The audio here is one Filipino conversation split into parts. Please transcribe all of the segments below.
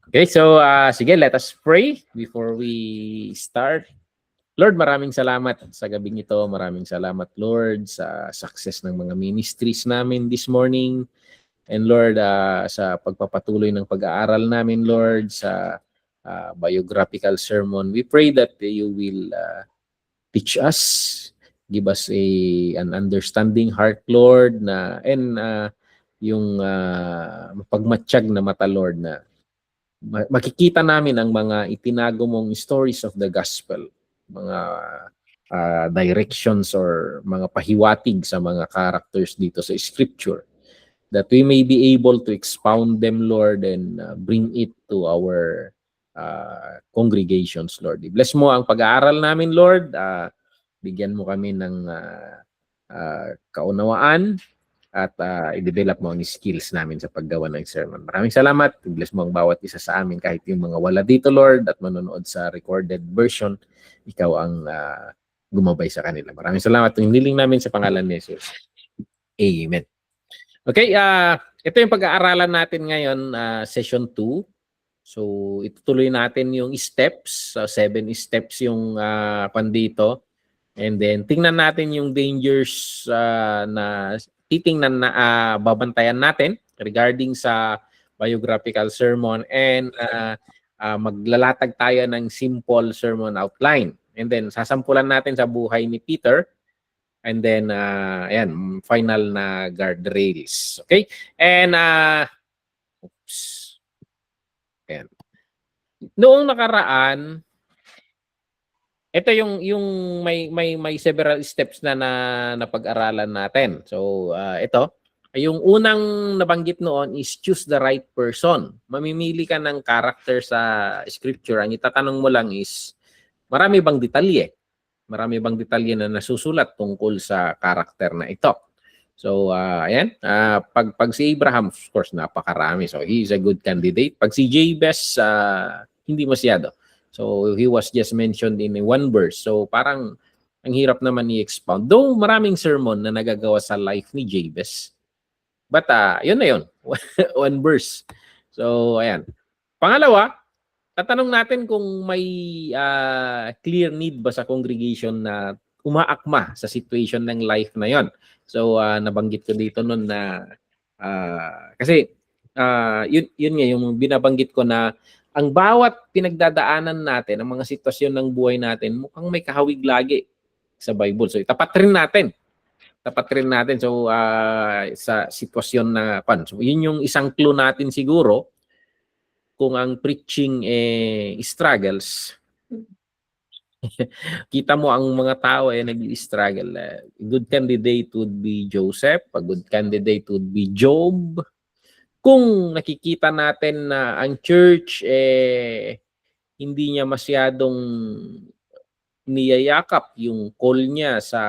Okay, so sige, let us pray before we start. Lord, maraming salamat sa gabing ito. Maraming salamat, Lord, sa success ng mga ministries namin this morning. And Lord, sa pagpapatuloy ng pag-aaral namin, Lord, sa biographical sermon, we pray that you will teach us, give us an understanding heart, Lord, and yung mapagmatsyag na mata, Lord, na makikita namin ang mga itinago mong stories of the gospel, mga directions or mga pahiwatig sa mga characters dito sa scripture, that we may be able to expound them, Lord, and bring it to our congregations, Lord. Bless mo ang pag-aaral namin, Lord. Bigyan mo kami ng kaunawaan at i-develop mo ang skills namin sa paggawa ng sermon. Maraming salamat. Bless mo ang bawat isa sa amin, kahit yung mga wala dito, Lord, at manonood sa recorded version. Ikaw ang gumabay sa kanila. Maraming salamat. Hiniling namin sa pangalan ni Jesus. Amen. Okay, ito yung pag-aaralan natin ngayon, session 2. So, itutuloy natin yung steps. 7 steps yung dito. And then, tingnan natin yung dangers na titingnan na babantayan natin regarding sa biographical sermon, and maglalatag tayo ng simple sermon outline. And then, sasampulan natin sa buhay ni Peter. And then, ayan, final na guardrails. Okay? And, oops. Ayan. Noong nakaraan, ito yung may several steps na napag-aralan natin. So, ito, yung unang nabanggit noon is choose the right person. Mamimili ka ng character sa scripture. Ang itatanong mo lang is, marami bang detalye? Marami bang detalye na nasusulat tungkol sa character na ito? So, ayan. Pag si Abraham, of course, napakarami. So, he is a good candidate. Pag si Jabez, hindi masyado. So, he was just mentioned in one verse. So, parang ang hirap naman i-expound. Though maraming sermon na nagagawa sa life ni Jabez. But, yun na yun. One verse. So, ayan. Pangalawa, tatanong natin kung may clear need ba sa congregation na umaakma sa situation ng life na yon. So, nabanggit ko dito noon na kasi yun nga yung binabanggit ko na ang bawat pinagdadaanan natin, ang mga sitwasyon ng buhay natin, mukhang may kahawig lagi sa Bible. So, tapat rin natin. So, sa sitwasyon na so, yun yung isang clue natin siguro kung ang preaching struggles. Kita mo ang mga tao nag-struggle. A good candidate would be Joseph. A good candidate would be Job. Kung nakikita natin na ang church hindi niya masyadong niyayakap yung call niya sa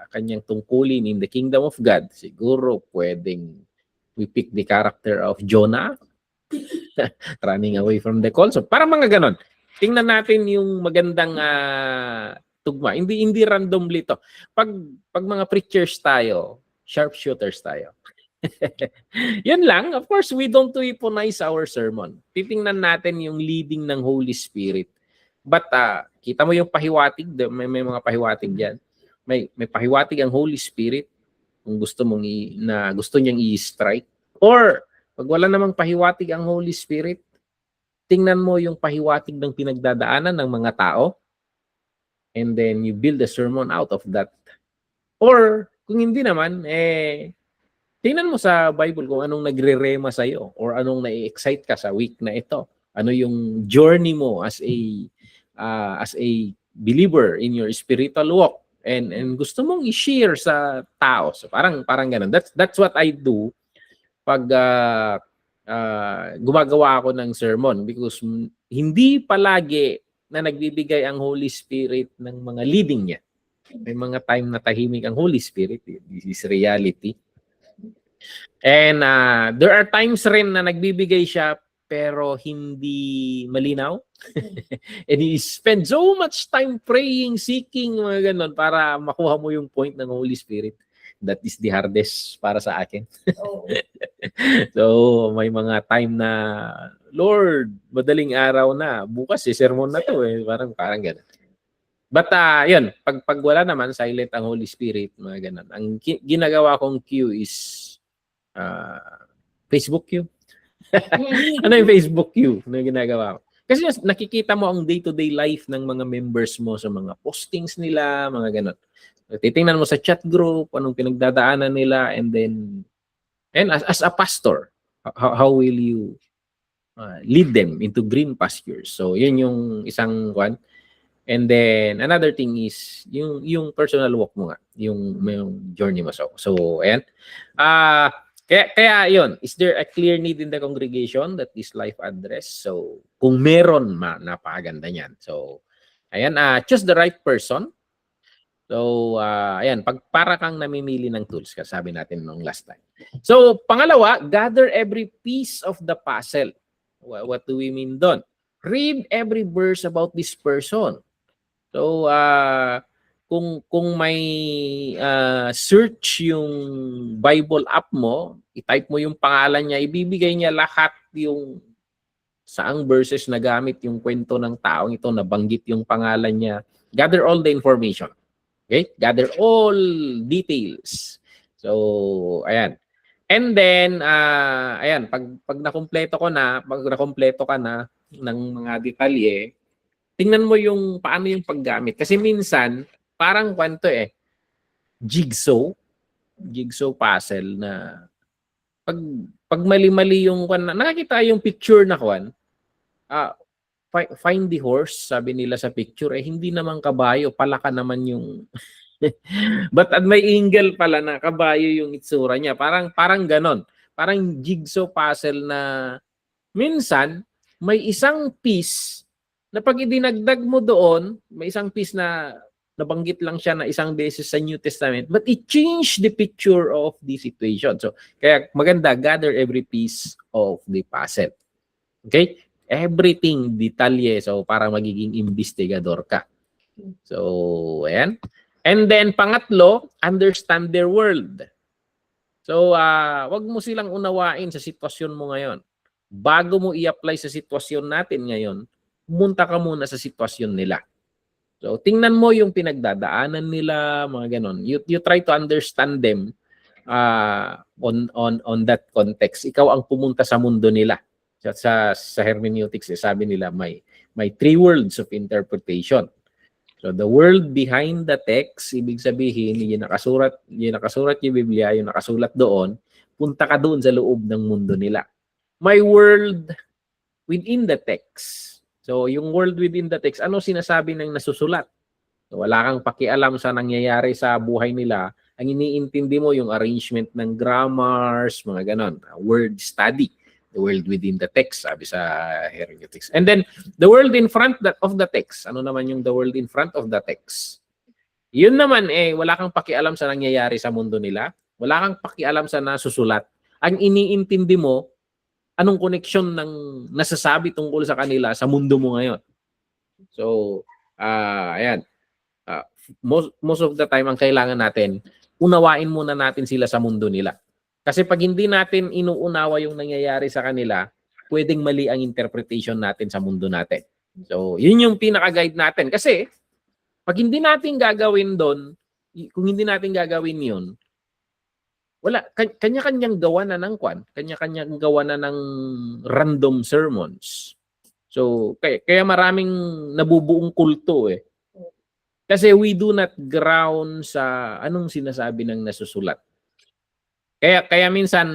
kanyang tungkulin in the kingdom of God, siguro pwedeng we pick the character of Jonah running away from the call. So parang mga ganon. Tingnan natin yung magandang tugma. Hindi randomly to. Pag mga preachers tayo, sharpshooters tayo. Yun lang. Of course, we don't weaponize our sermon. Titingnan natin yung leading ng Holy Spirit. But kita mo yung pahiwatig, may mga pahiwatig diyan. May pahiwatig ang Holy Spirit kung gusto mong gusto niyang i-strike. Or pag wala namang pahiwatig ang Holy Spirit, tingnan mo yung pahiwatig ng pinagdadaanan ng mga tao, and then you build a sermon out of that. Or kung hindi naman, tingnan mo sa Bible kung anong nagre-rema sa'yo or anong na-excite ka sa week na ito. Ano yung journey mo as a believer in your spiritual walk, and gusto mong i-share sa tao. So parang ganun. That's what I do pag gumagawa ako ng sermon, because hindi palagi na nagbibigay ang Holy Spirit ng mga leading niya. May mga time na tahimik ang Holy Spirit. This is reality. And there are times rin na nagbibigay siya pero hindi malinaw. And he spend so much time praying, seeking, mga ganun, para makuha mo yung point ng Holy Spirit. That is the hardest para sa akin. Oo. So, may mga time na, Lord, madaling araw na. Bukas, sermon na to eh. Parang gano'n. But, yun, pag wala naman, silent ang Holy Spirit, mga ganun. Ang ginagawa kong cue is Facebook queue. Ano yung Facebook queue na ginagawa ko? Kasi nakikita mo ang day-to-day life ng mga members mo sa mga postings nila, mga ganun. Titingnan mo sa chat group, anong pinagdadaanan nila, and then, and as a pastor, how will you lead them into green pastures? So, yun yung isang one. And then, another thing is, yung personal walk mo nga, yung journey mo. So ayan. Kaya yun, is there a clear need in the congregation that this life address? So, kung meron, napakaganda niyan. So, ayan, choose the right person. So, ayan, para kang namimili ng tools, sabi natin nung last time. So, pangalawa, gather every piece of the puzzle. What do we mean doon? Read every verse about this person. So, kung may search yung Bible app mo, i-type mo yung pangalan niya, ibibigay niya lahat yung saang verses na gamit yung kwento ng taong ito, nabanggit yung pangalan niya. Gather all the information. Okay? Gather all details. So, ayan. And then, ayan, pag nakumpleto ka na ng mga detalye, tingnan mo yung paano yung paggamit. Kasi minsan, parang kwento jigsaw puzzle na pag mali-mali yung nakakita yung picture na find the horse, sabi nila sa picture, hindi naman kabayo, palaka naman yung but at may angle pala na kabayo yung itsura niya. Parang ganon. Parang jigsaw puzzle na minsan may isang piece na pag idinagdag mo doon, may isang piece na nabanggit lang siya na isang beses sa New Testament, but it changed the picture of the situation. So, kaya maganda, gather every piece of the puzzle. Okay? Everything, detalye. So, para magiging investigador ka. So, ayan. And then, pangatlo, understand their world. So, wag mo silang unawain sa sitwasyon mo ngayon. Bago mo i-apply sa sitwasyon natin ngayon, pumunta ka muna sa sitwasyon nila. So, tingnan mo yung pinagdadaanan nila, mga ganon. You try to understand them on that context. Ikaw ang pumunta sa mundo nila. Sa hermeneutics, sabi nila may three worlds of interpretation. So, the world behind the text, ibig sabihin, yung nakasulat yung Biblia, yung nakasulat doon, punta ka doon sa loob ng mundo nila. My world within the text. So, yung world within the text, ano sinasabi ng nasusulat? So, wala kang pakialam sa nangyayari sa buhay nila. Ang iniintindi mo yung arrangement ng grammars, mga ganon. Word study. The world within the text, sabi sa hermeneutics. And then, the world in front of the text. Ano naman yung the world in front of the text? Yun naman wala kang pakialam sa nangyayari sa mundo nila. Wala kang pakialam sa nasusulat. Ang iniintindi mo, anong koneksyon ng nasasabi tungkol sa kanila sa mundo mo ngayon. So, ayan. Most of the time, ang kailangan natin, unawain muna natin sila sa mundo nila. Kasi pag hindi natin inuunawa yung nangyayari sa kanila, pwedeng mali ang interpretation natin sa mundo natin. So, yun yung pinaka-guide natin. Kasi, pag hindi natin gagawin doon, kung hindi natin gagawin yun, wala, kanya-kanyang gawa na ng kanya-kanyang gawa na ng random sermons. So, kaya maraming nabubuong kulto Kasi we do not ground sa anong sinasabi ng nasusulat. Kaya minsan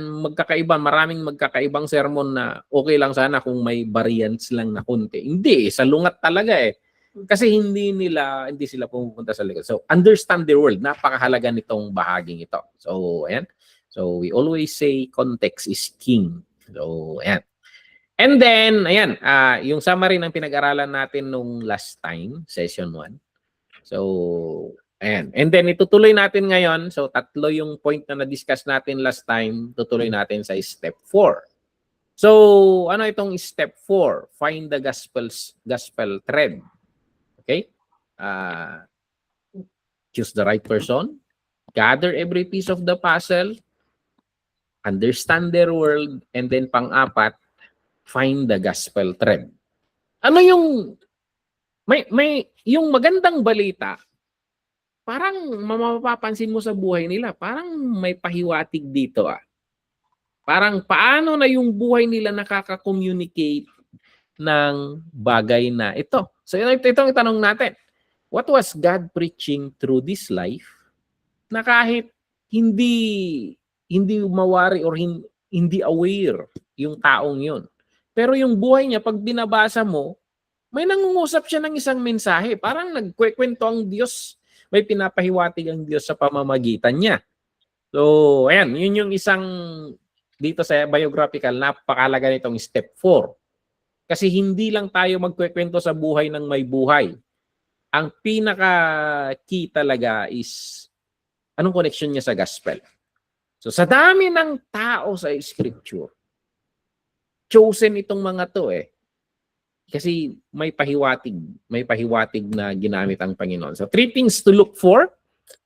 maraming magkakaibang sermon na okay lang sana kung may variants lang na konti. Hindi, salungat talaga Kasi hindi sila pumupunta sa likod. So, understand their world. Napakahalaga nitong bahaging ito. So, ayan. So, we always say context is king. So, ayan. And then, ayan, yung summary ng pinag-aralan natin nung last time, session 1. So, ayan. And then, itutuloy natin ngayon. So, tatlo yung point na na-discuss natin last time. Tutuloy natin sa step 4. So, ano itong step 4? Find the gospel thread. Okay? Choose the right person. gather every piece of the puzzle, understand their world, and then pang-apat, find the gospel thread. Ano yung may yung magandang balita, parang mapapansin mo sa buhay nila, parang may pahiwatig dito ah. Parang paano na yung buhay nila nakaka-communicate ng bagay na ito. So itong itanong natin. What was God preaching through this life na kahit hindi mawari or hindi aware yung taong yun. Pero yung buhay niya, pag binabasa mo, may nangungusap siya ng isang mensahe. Parang nagkwekwento ang Diyos. May pinapahiwatig ang Diyos sa pamamagitan niya. So, ayan, yun yung isang dito sa biographical, napakalaga nitong step 4. Kasi hindi lang tayo magkwekwento sa buhay ng may buhay. Ang pinaka-key talaga is anong connection niya sa gospel. So sa dami ng tao sa scripture, chosen itong mga to eh. Kasi may pahiwatig na ginamit ang Panginoon. So 3 things to look for.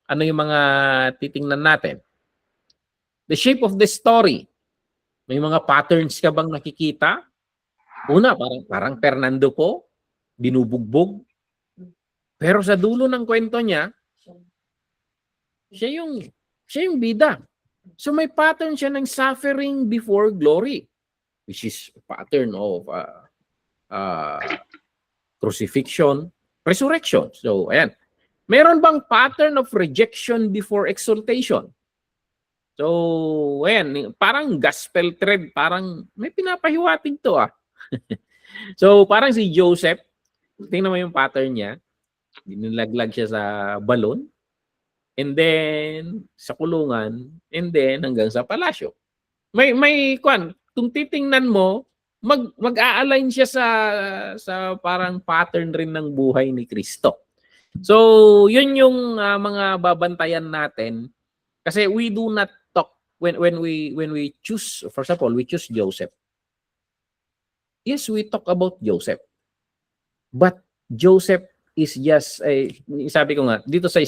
Ano yung mga titingnan natin? The shape of the story. May mga patterns ka bang nakikita? Una, parang Fernando po, binubugbog. Pero sa dulo ng kwento niya, siya yung bida. So may pattern siya ng suffering before glory, which is a pattern of crucifixion, resurrection. So ayan. Meron bang pattern of rejection before exaltation? So ayan, parang gospel thread, parang may pinapahiwatig to ah. So parang si Joseph, tingnan mo yung pattern niya. Dinilaglag siya sa balon, and then sa kulungan, and then hanggang sa palasyo. May kung titingnan mo, mag-a-align siya sa parang pattern rin ng buhay ni Kristo. So, yun yung mga babantayan natin kasi we do not talk when we choose, for example, we choose Joseph. Yes, we talk about Joseph. But Joseph is just sabi ko nga dito sa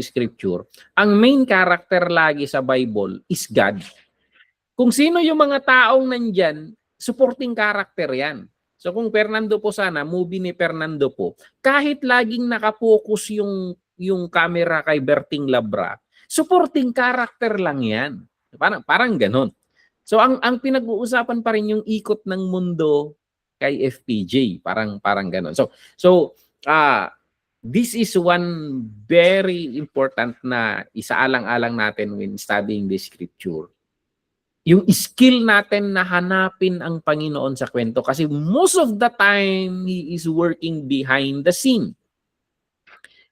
scripture, ang main character lagi sa Bible is God. Kung sino yung mga taong nandyan, supporting character yan. So kung Fernando po sana, movie ni Fernando po, kahit laging nakapokus yung camera kay Berting Labra, supporting character lang yan. Parang ganun. So ang pinag-uusapan pa rin yung ikot ng mundo kay FPJ, parang ganun. So this is one very important na isaalang-alang natin when studying the scripture. Yung skill natin na hanapin ang Panginoon sa kwento kasi most of the time He is working behind the scene.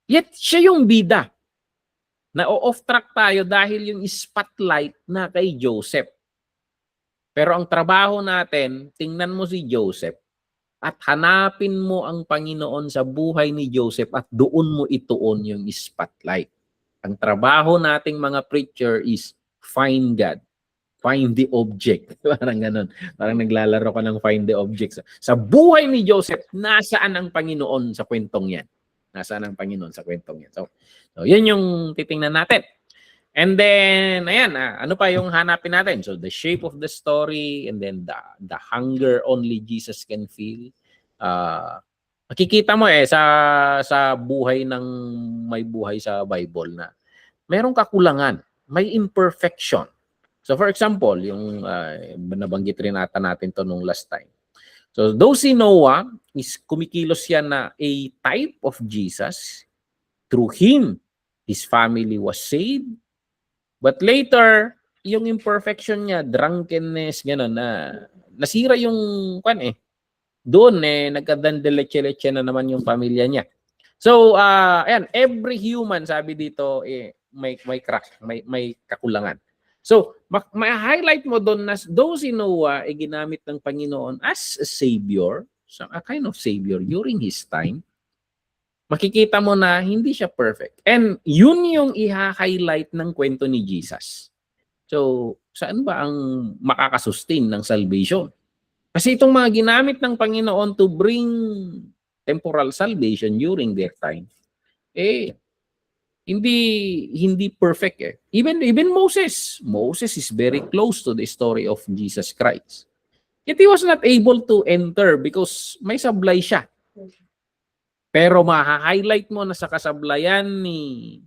Yet siya yung bida. Na off track tayo dahil yung spotlight na kay Joseph. Pero ang trabaho natin, tingnan mo si Joseph at hanapin mo ang Panginoon sa buhay ni Joseph at doon mo ituon yung spotlight. Ang trabaho nating mga preacher is find God. Find the object. Parang ganun. Parang naglalaro ka ng find the object. Sa buhay ni Joseph, nasaan ang Panginoon sa kwentong yan? Nasaan ang Panginoon sa kwentong yan? So yun yung titingnan natin. And then, ayan, ano pa yung hanapin natin? So, the shape of the story and then the hunger only Jesus can feel. Makikita mo sa buhay ng may buhay sa Bible na merong kakulangan, may imperfection. So, for example, yung nabanggit rin natin to nung last time. So, though si Noah is kumikilos yan na a type of Jesus, through him, his family was saved. But later, yung imperfection niya, drunkenness, gano'n, na nasira yung doon nagkadandeleche-leche na naman yung pamilya niya. So, ayan, every human, sabi dito, may crack, may kakulangan. So, ma-highlight mo doon na though si Noah ginamit ng Panginoon as a savior, a kind of savior during his time, makikita mo na hindi siya perfect. And yun yung i-highlight ng kwento ni Jesus. So, saan ba ang makakasustain ng salvation? Kasi itong mga ginamit ng Panginoon to bring temporal salvation during their time, hindi perfect eh. Even Moses is very close to the story of Jesus Christ. Yet he was not able to enter because may sablay siya. Pero ma-highlight mo na sa kasablayan ni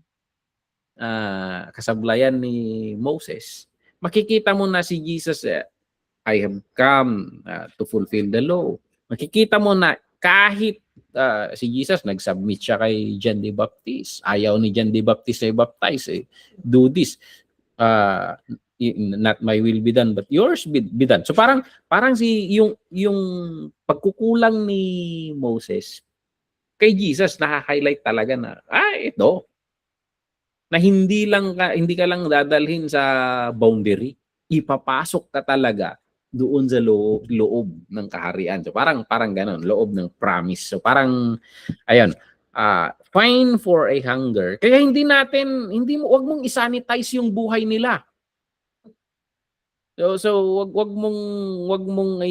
Moses, makikita mo na si Jesus, I have come to fulfill the law. Makikita mo na kahit si Jesus nag-submit siya kay John the Baptist. Ayaw ni John the Baptist ay baptize eh. Do this. Not my will be done but yours be done. So parang yung pagkukulang ni Moses kay Jesus na-highlight talaga na ito na hindi ka lang dadalhin sa boundary, ipapasok ka talaga doon sa loob ng kaharian. So parang gano'n, loob ng promise. So parang ayun, fine for a hunger. Kaya wag mong isanitize yung buhay nila. So wag mong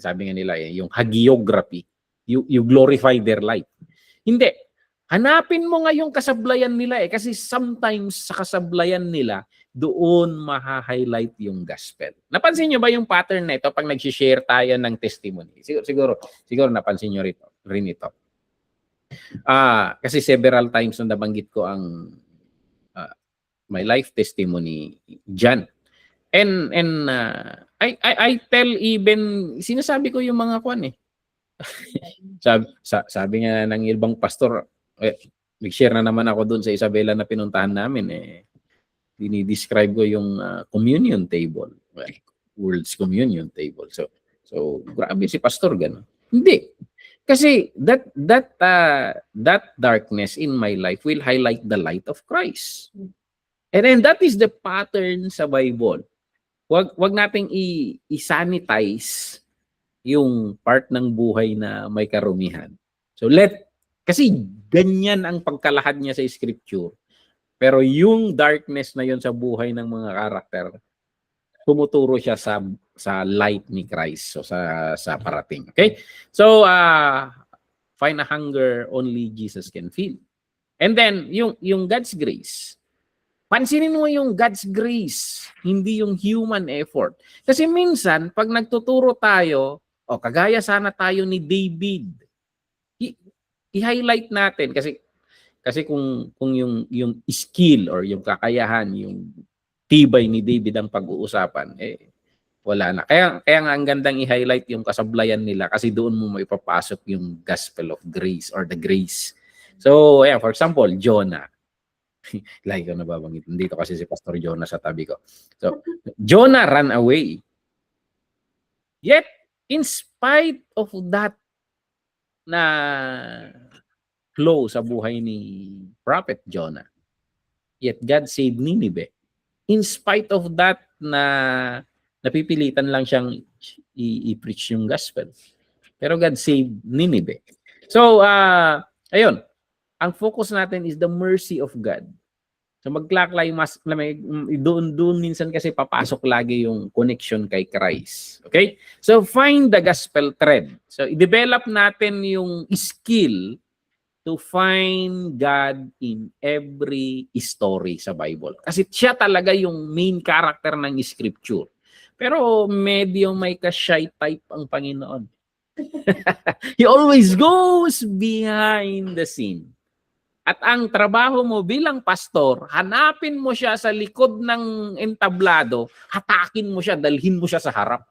sabi nga nila yung hagiography. You glorify their life. Hindi. Hanapin mo nga yung kasablayan nila kasi sometimes sa kasablayan nila doon maha-highlight yung gospel. Napansin niyo ba yung pattern na ito pag nag-share tayo ng testimony? Siguro napansin niyo rin ito. Kasi several times na nabanggit ko ang my life testimony diyan. And I tell even sinasabi ko yung mga kwan sabi nga ng ibang pastor, nag-share na naman ako doon sa Isabela na pinuntahan namin dinidescribe ko yung communion table, world's communion table. So grabe si pastor gano'n. Hindi. Kasi that darkness in my life will highlight the light of Christ. And then that is the pattern sa Bible. Wag nating i-sanitize yung part ng buhay na may karumihan. So kasi ganyan ang pagkalahad niya sa scripture. Pero yung darkness na yun sa buhay ng mga karakter, tumuturo siya sa light ni Christ. So sa parating. Okay? So find a hunger only Jesus can fill. And then yung God's grace. Pansinin mo yung God's grace, hindi yung human effort. Kasi minsan pag nagtuturo tayo, kagaya sana tayo ni David. I-highlight natin kasi kung yung skill or yung kakayahan, yung tibay ni David ang pag-uusapan, wala na. Kaya nga ang gandang i-highlight yung kasablayan nila kasi doon mo maipapasok yung gospel of grace or the grace. So, for example, Jonah. Lagi ko nababanggit. Dito kasi si Pastor Jonah sa tabi ko. So, Jonah ran away. Yet, in spite of that na flow sa buhay ni Prophet Jonah, yet God saved Nineveh. In spite of that na napipilitan lang siyang i-preach yung gospel. Pero God saved Nineveh. So, ayun. Ang focus natin is the mercy of God. So maglaklay doon minsan kasi papasok lagi yung connection kay Christ. Okay? So find the gospel thread. So i-develop natin yung skill to find God in every story sa Bible. Kasi siya talaga yung main character ng scripture. Pero medyo may ka-shy type ang Panginoon. He always goes behind the scene. At ang trabaho mo bilang pastor, hanapin mo siya sa likod ng entablado, hatakin mo siya, dalhin mo siya sa harap.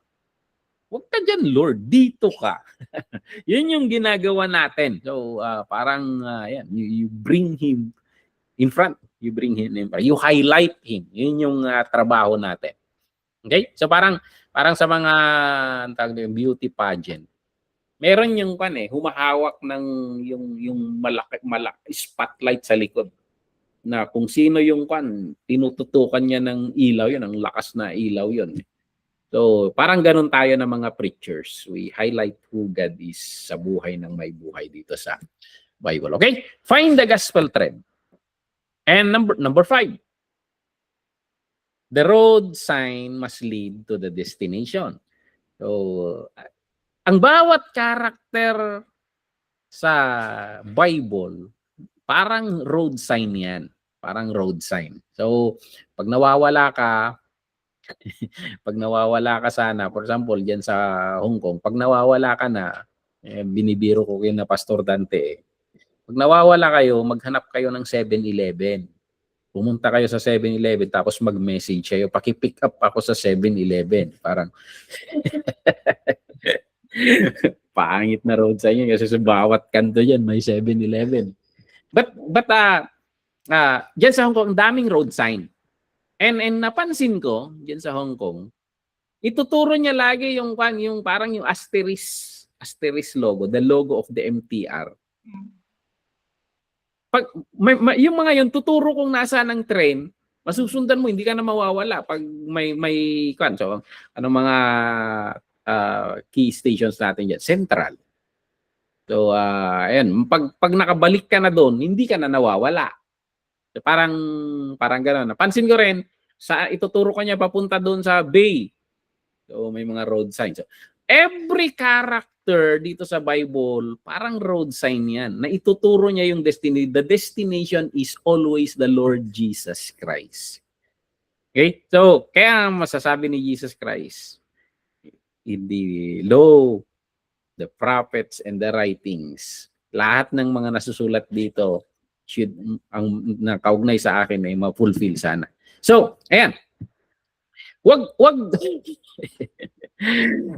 Huwag ka dyan, Lord. Dito ka. Yun yung ginagawa natin. So, parang, you bring him in front. You bring him in front. You highlight him. Yun yung trabaho natin. Okay? So, parang sa mga beauty pageant, meron yung humahawak ng yung malaki spotlight sa likod na kung sino yung tinututukan niya ng ilaw yun, ang lakas na ilaw yun. So, parang ganun tayo ng mga preachers. We highlight who God is sa buhay ng may buhay dito sa Bible. Okay? Find the gospel thread. And number 5. The road sign must lead to the destination. So, ang bawat karakter sa Bible parang road sign yan. Parang road sign. So, pag nawawala ka, sana, for example, diyan sa Hong Kong, pag nawawala ka na, binibiro ko kayo na Pastor Dante, pag nawawala kayo, maghanap kayo ng 7-Eleven. Pumunta kayo sa 7-Eleven tapos mag-message kayo, paki-pick up ako sa 7-Eleven. Parang pangit na road sign yan kasi sa bawat kanto diyan may 7-Eleven. But diyan sa Hong Kong, daming road sign. And napansin ko, diyan sa Hong Kong, ituturo niya lagi yung parang yung asterisk logo, the logo of the MTR. Pag yung mga yun, tuturo kung nasaan ang train, masusundan mo, hindi ka na mawawala pag may so ano mga key stations natin diyan, Central. So ayan, pag nakabalik ka na doon, hindi ka na nawawala. So, parang gano'n. Napansin ko rin, ituturo ko niya papunta doon sa Bay. So may mga road signs. So, every character dito sa Bible, parang road sign yan. Na ituturo niya yung destiny. The destination is always the Lord Jesus Christ. Okay? So, kaya masasabi ni Jesus Christ, in the law, the prophets, and the writings, lahat ng mga nasusulat dito, ang nakaugnay sa akin ay ma-fulfill sana. So, ayan. Wag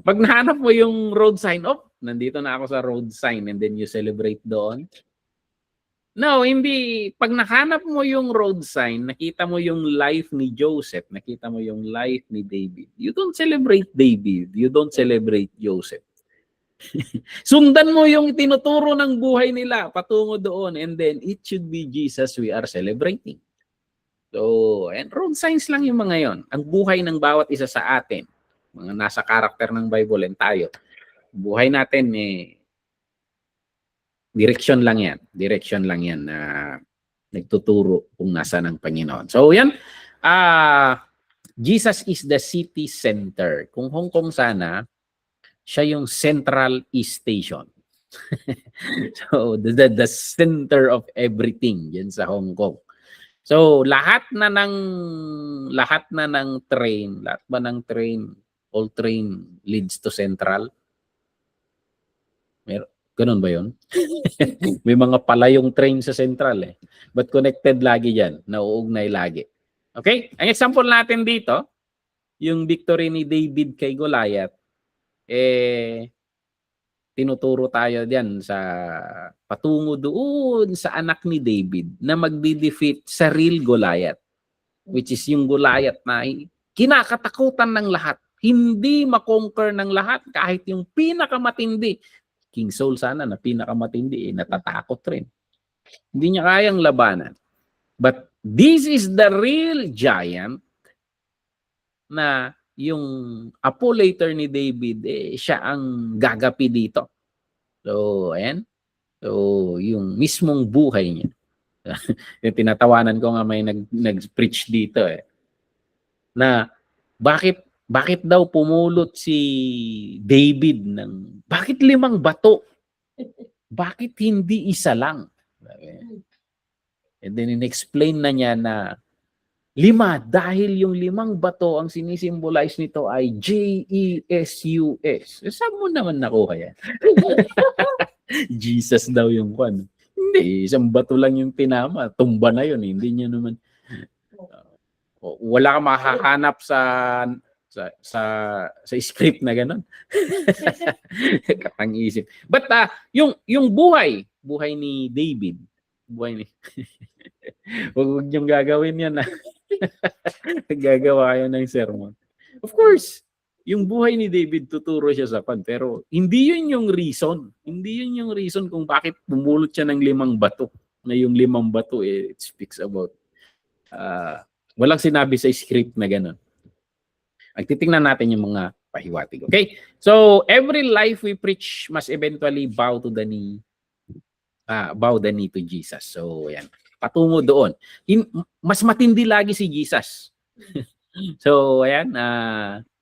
pag nahanap mo yung road sign, nandito na ako sa road sign, and then you celebrate doon. No, hindi. Pag nahanap mo yung road sign, nakita mo yung life ni Joseph, nakita mo yung life ni David. You don't celebrate David, you don't celebrate Joseph. Sundan mo yung tinuturo ng buhay nila patungo doon, and then it should be Jesus we are celebrating. So, and road signs lang yung mga yon. Ang buhay ng bawat isa sa atin, mga nasa karakter ng Bible and tayo, buhay natin direction lang yan. Direction lang yan na nagtuturo kung nasa ng Panginoon. So, yan. Jesus is the city center. Kung Hong Kong sana, siya yung Central East Station. So, the center of everything yan sa Hong Kong. So, lahat na ng train, all train leads to Central. Ganun ba yun? May mga palayong train sa Central eh. But connected lagi yan, nauugnay lagi. Okay? Ang example natin dito, yung victory ni David kay Goliath, tinuturo tayo diyan sa patungo doon sa anak ni David na magdi-defeat sa real Goliath, which is yung Goliath na kinakatakutan ng lahat, hindi makonquer ng lahat kahit yung pinakamatindi. King Saul sana na pinakamatindi, natatakot rin. Hindi niya kayang labanan. But this is the real giant na yung apo later ni David, siya ang gagapi dito. So, ayan. So, yung mismong buhay niya. Yung tinatawanan ko nga may nag-preach dito na bakit daw pumulot si David ng bakit 5 bato? Bakit hindi isa lang? And then in-explain na niya na 5 dahil yung 5 bato ang sinisimbolize nito ay Jesus. Saan mo naman nakuha yan? Jesus daw yung kwan. Hindi, 1 bato lang yung tinama. Tumba na yun. Hindi niya naman. Wala kang makahanap sa script na gano'n. Katang-isip. But yung buhay ni David, buhay ni Huwag niyong gagawin yan. Gagawa yun ng sermon. Of course, yung buhay ni David, tuturo siya sa pan. Pero hindi yun yung reason. Hindi yun yung reason kung bakit pumulot siya ng 5 bato. Na yung 5 bato, it speaks about walang sinabi sa script na gano'n. Titingnan natin yung mga pahiwatig. Okay? So, every life we preach must eventually bow the knee to Jesus. So, yan. Patungo doon. Mas matindi lagi si Jesus. So, ayan.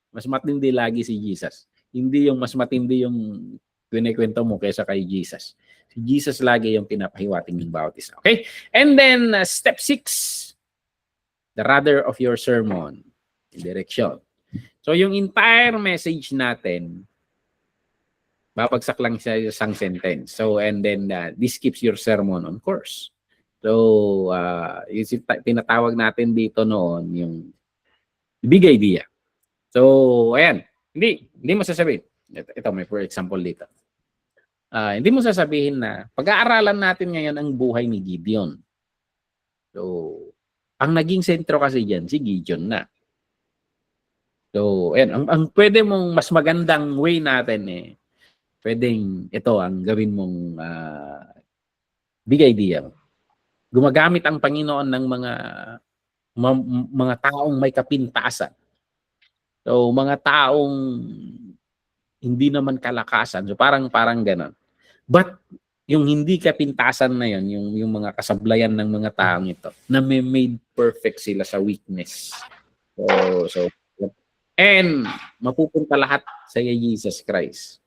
Mas matindi lagi si Jesus. Hindi yung mas matindi yung kwento mo kaysa kay Jesus. Jesus lagi yung pinapahiwatig ng bawat isa. Okay? And then, step 6, the rudder of your sermon, direction. So, yung entire message natin, babagsak lang siya isang sentence. So, and then, this keeps your sermon on course. So, yung tinatawag natin dito noon, yung big idea. So, ayan. Hindi mo sasabihin. Ito, may for example dito. Hindi mo sasabihin na pag-aaralan natin ngayon ang buhay ni Gideon. So, ang naging sentro kasi diyan si Gideon na. So, ayan, ang pwede mong mas magandang way natin pwedeng ito ang gawin mong big idea. Gumagamit ang Panginoon ng mga taong may kapintasan. So, mga taong hindi naman kalakasan. So, parang ganon. But, yung hindi kapintasan na yun, yung mga kasablayan ng mga taong ito, na may made perfect sila sa weakness. So, and mapupunta lahat sa Jesus Christ.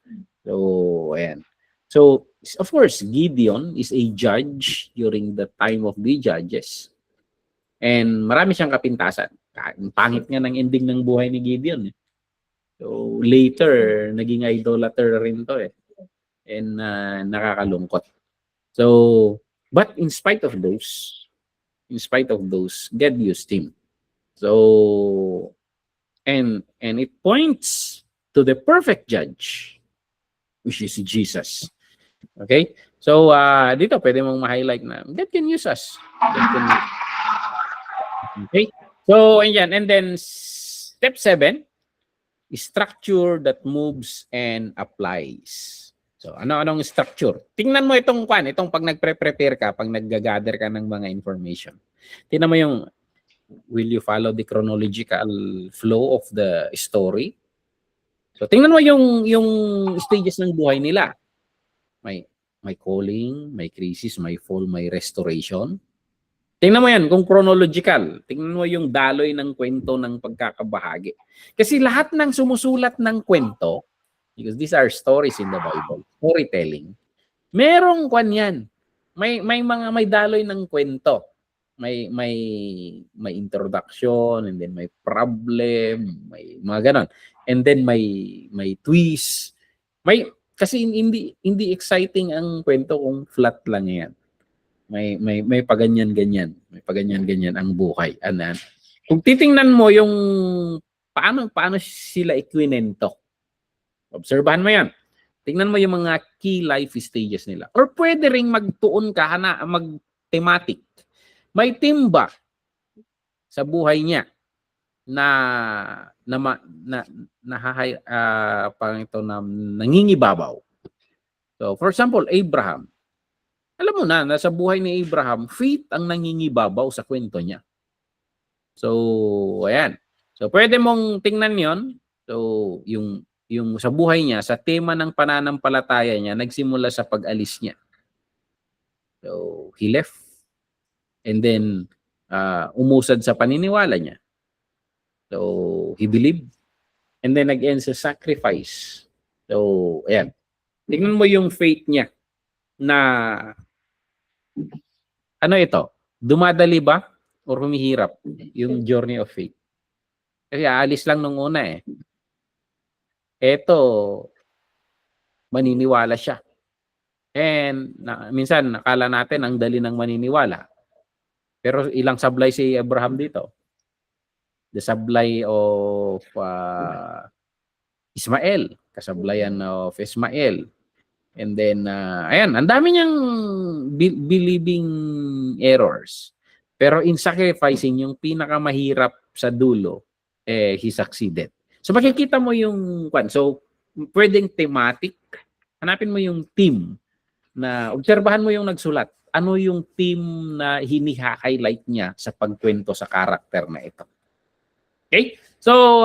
So, ayan. So, of course, Gideon is a judge during the time of the judges. And marami siyang kapintasan. Pangit nga ng ending ng buhay ni Gideon. So, later, naging idolater rin to And nakakalungkot. So, but in spite of those, God used him. So, and it points to the perfect judge, which is Jesus. Okay? So, dito pwede mong ma-highlight na God can use us. Okay? So, ayan. And then, step 7, structure that moves and applies. So, ano-anong structure? Tingnan mo itong pag nagpre-prepare ka, pag nag-gather ka ng mga information. Tingnan mo yung, will you follow the chronological flow of the story? So, tingnan mo yung stages ng buhay nila. May calling, may crisis, may fall, may restoration. Tingnan mo yan, kung chronological. Tingnan mo yung daloy ng kwento ng pagkakabahagi. Kasi lahat ng sumusulat ng kwento, because these are stories in the Bible, storytelling, merong yan. May daloy ng kwento. May introduction, and then may problem, may mga ganon. And then may twist. Kasi hindi exciting ang kwento kung flat lang yan. May paganyan-ganyan. May paganyan-ganyan ang buhay. Kung titingnan mo yung paano sila ikwinento, obserbahan mo yan. Tingnan mo yung mga key life stages nila. Or pwede ring magtuon ka mag-thematic. May timba sa buhay niya nangingibabaw. So, for example, Abraham. Alam mo na, nasa buhay ni Abraham, faith ang nangingibabaw sa kwento niya. So, ayan. So, pwede mong tingnan yon. So, yung sa buhay niya, sa tema ng pananampalataya niya, nagsimula sa pag-alis niya. So, he left. And then, umusad sa paniniwala niya. So, he believed. And then, nag-end sa sacrifice. So, ayan. Tingnan mo yung faith niya na ano ito? Dumadali ba or humihirap yung journey of faith? Kasi aalis lang nung una Ito, maniniwala siya. And minsan, nakala natin ang dali ng maniniwala. Pero ilang sablay si Abraham dito? The sablay of Ismael. Kasablayan of Ismael. And then, ayan, ang dami niyang believing errors. Pero in sacrificing, yung pinakamahirap sa dulo, he succeeded. So, makikita mo yung, so, pwedeng thematic. Hanapin mo yung theme na, obserbahan mo yung nagsulat. Ano yung theme na hiniha-highlight niya sa pagkwento sa karakter na ito. Okay? So,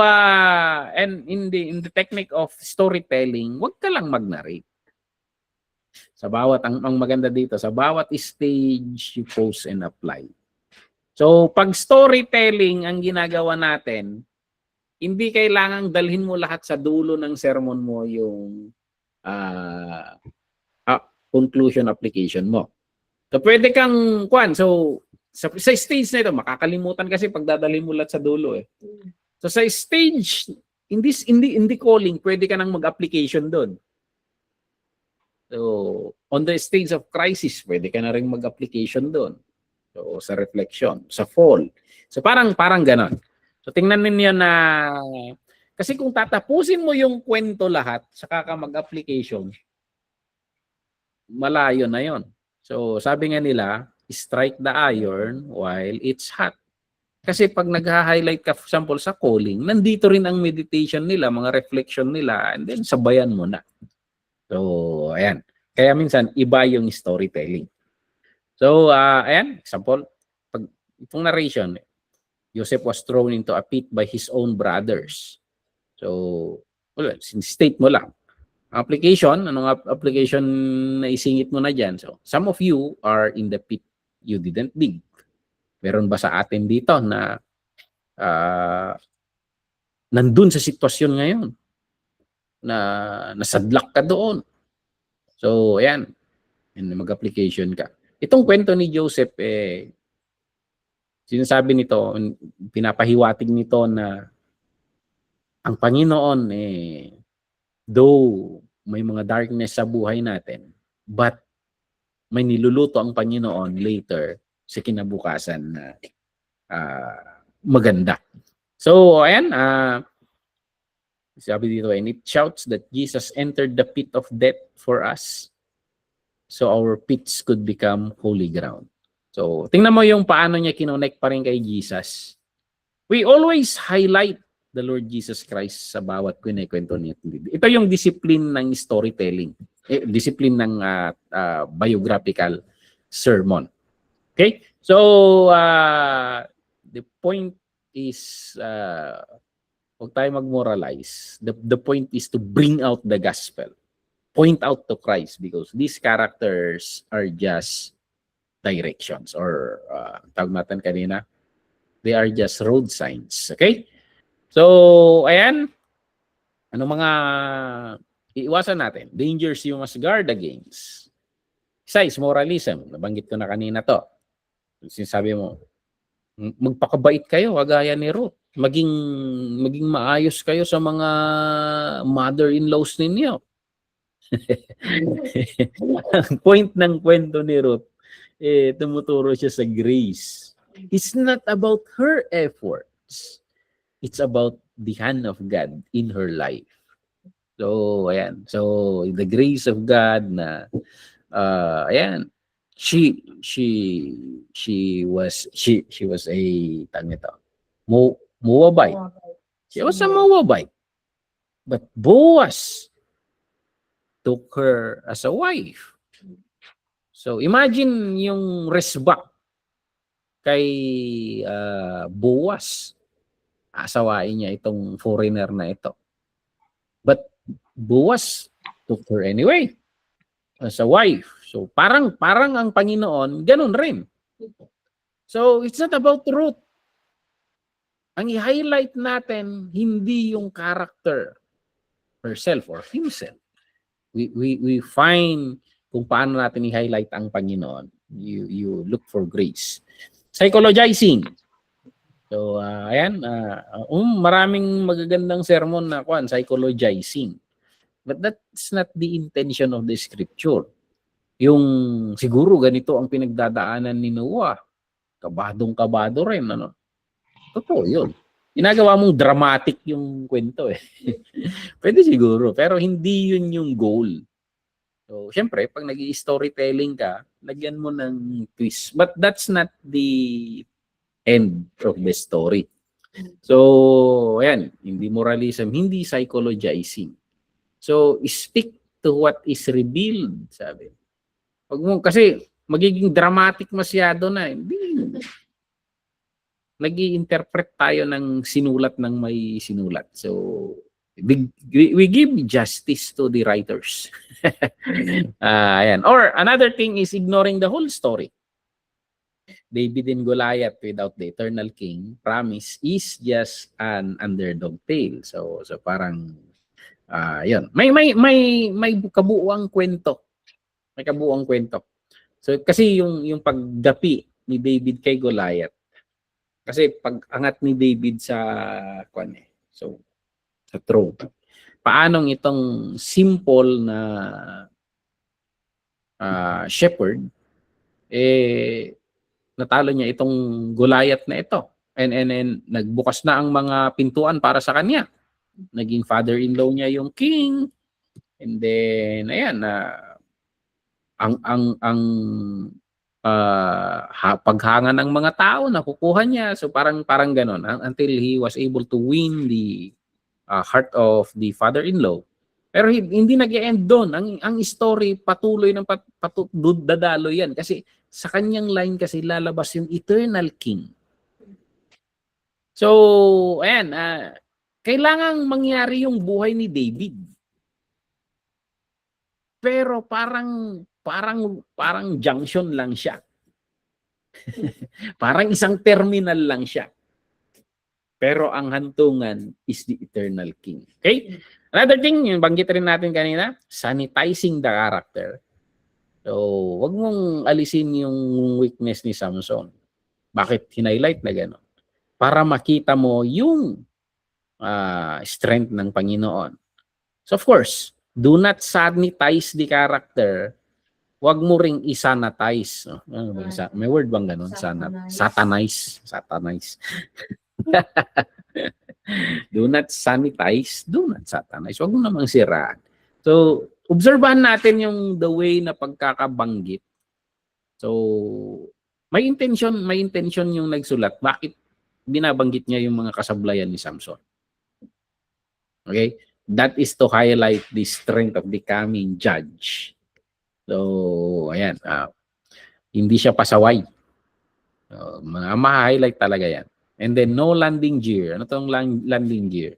and in the technique of storytelling, wag ka lang mag-narrate. Sa bawat, ang maganda dito, sa bawat stage, you pause and apply. So, pag storytelling ang ginagawa natin, hindi kailangang dalhin mo lahat sa dulo ng sermon mo yung conclusion application mo. So, pwede kang, sa stage na ito, makakalimutan kasi pag dadalhin mo lahat sa dulo eh. So, sa stage, in the calling, pwede ka nang mag-application doon. So, on the stage of crisis, pwede ka na rin mag-application doon. So, sa reflection, sa fall. So, parang ganon. So, tingnan ninyo na, kasi kung tatapusin mo yung kwento lahat, saka ka mag-application, malayo na yon. So, sabi nga nila, strike the iron while it's hot. Kasi pag nag-highlight ka, for example, sa calling, nandito rin ang meditation nila, mga reflection nila, and then sabayan mo na. So, ayan. Kaya minsan, iba yung storytelling. So, ayan, example, pag itong narration, Joseph was thrown into a pit by his own brothers. So, well, state mo lang. Application, anong application na isingit mo na dyan? So, some of you are in the pit you didn't dig. Meron ba sa atin dito na nandun sa sitwasyon ngayon? Na nasadlak ka doon. So, ayan. Mag-application ka. Itong kwento ni Joseph, sinasabi nito, pinapahiwatig nito na ang Panginoon, though may mga darkness sa buhay natin, but may niluluto ang Panginoon later sa kinabukasan na maganda. So, ayan, sabi dito, and it shouts that Jesus entered the pit of death for us, so our pits could become holy ground. So, tingnan mo yung paano niya kinonect pa rin kay Jesus. We always highlight the Lord Jesus Christ sa bawat kwento niya. Ito yung discipline ng storytelling. Discipline ng biographical sermon. Okay? So, the point is, huwag tayo mag-moralize. The point is to bring out the gospel. Point out to Christ because these characters are just directions or tawag natin kanina, they are just road signs. Okay? So, ayan. Ano mga iiwasan natin? Dangers you must guard against. Isa is moralism. Nabanggit ko na kanina to. Sinasabi mo, magpakabait kayo, kagaya ni Ruth. Maging maayos kayo sa mga mother-in-laws ninyo. Ang point ng kwento ni Ruth, tumuturo siya sa grace. It's not about her efforts. It's about the hand of God in her life. So, ayan. So, the grace of God na, ayan. She was a, Moabite. She was a Moabite. But Boaz took her as a wife. So, imagine yung resback kay Boaz. Asawain niya itong foreigner na ito. But Boaz took her anyway as a wife. So, parang ang Panginoon, ganun rin. So, it's not about Ruth. Ang i-highlight natin, hindi yung character herself or himself. We find kung paano natin i-highlight ang Panginoon. You look for grace. Psychologizing. So, ayan. Maraming magagandang sermon na psychologizing. But that's not the intention of the scripture. Yung siguro ganito ang pinagdadaanan ni Noah. Kabadong-kabado rin. Ano? Totoo yun. Ginagawa mong dramatic yung kwento eh. Pwede siguro, pero hindi yun yung goal. So, syempre, pag nag-i-storytelling ka, lagyan mo ng twist. But that's not the end of the story. So, ayan, hindi moralism, hindi psychologizing. So, stick to what is revealed, sabi. Pag mo, kasi magiging dramatic masyado na, hindi. Nag-i-interpret tayo ng sinulat ng may sinulat. So, we give justice to the writers. Ayan. Or another thing is ignoring the whole story. David and Goliath without the eternal king promise is just an underdog tale. So parang yun. May kabuuang kwento May kabuuang kwento. So kasi yung pagdapi ni David kay Goliath, kasi pag angat ni David sa so sa throne, paanong itong simple na shepherd natalo niya itong Goliath na ito. And nagbukas na ang mga pintuan para sa kanya. Naging father-in-law niya yung king. And then ayan paghanga ng mga tao nakukuha niya. So parang ganoon until he was able to win the heart of the father-in-law. Pero hindi nag-e-end doon. Ang story patuloy ng dadalo yan kasi sa kanyang line kasi lalabas yung eternal king. So, ayan, kailangang mangyari yung buhay ni David. Pero parang junction lang siya. Parang isang terminal lang siya. Pero ang hantungan is the eternal king. Okay? Another thing, yung banggit rin natin kanina, sanitizing the character. So, wag mong alisin yung weakness ni Samson. Bakit hinighlight na gano'n? Para makita mo yung strength ng Panginoon. So, of course, do not sanitize the character. Wag mo ring isanitize. May word bang gano'n? Satanize. Do not sanitize, do not satanize. Huwag mo namang siraan. So, obserbahan natin yung the way na pagkakabanggit. So, may intention yung nagsulat. Bakit binabanggit niya yung mga kasablayan ni Samson? Okay? That is to highlight the strength of the coming judge. So, ayan. Hindi siya pasaway. Ma-highlight talaga yan. And then, no landing gear. Ano itong landing gear?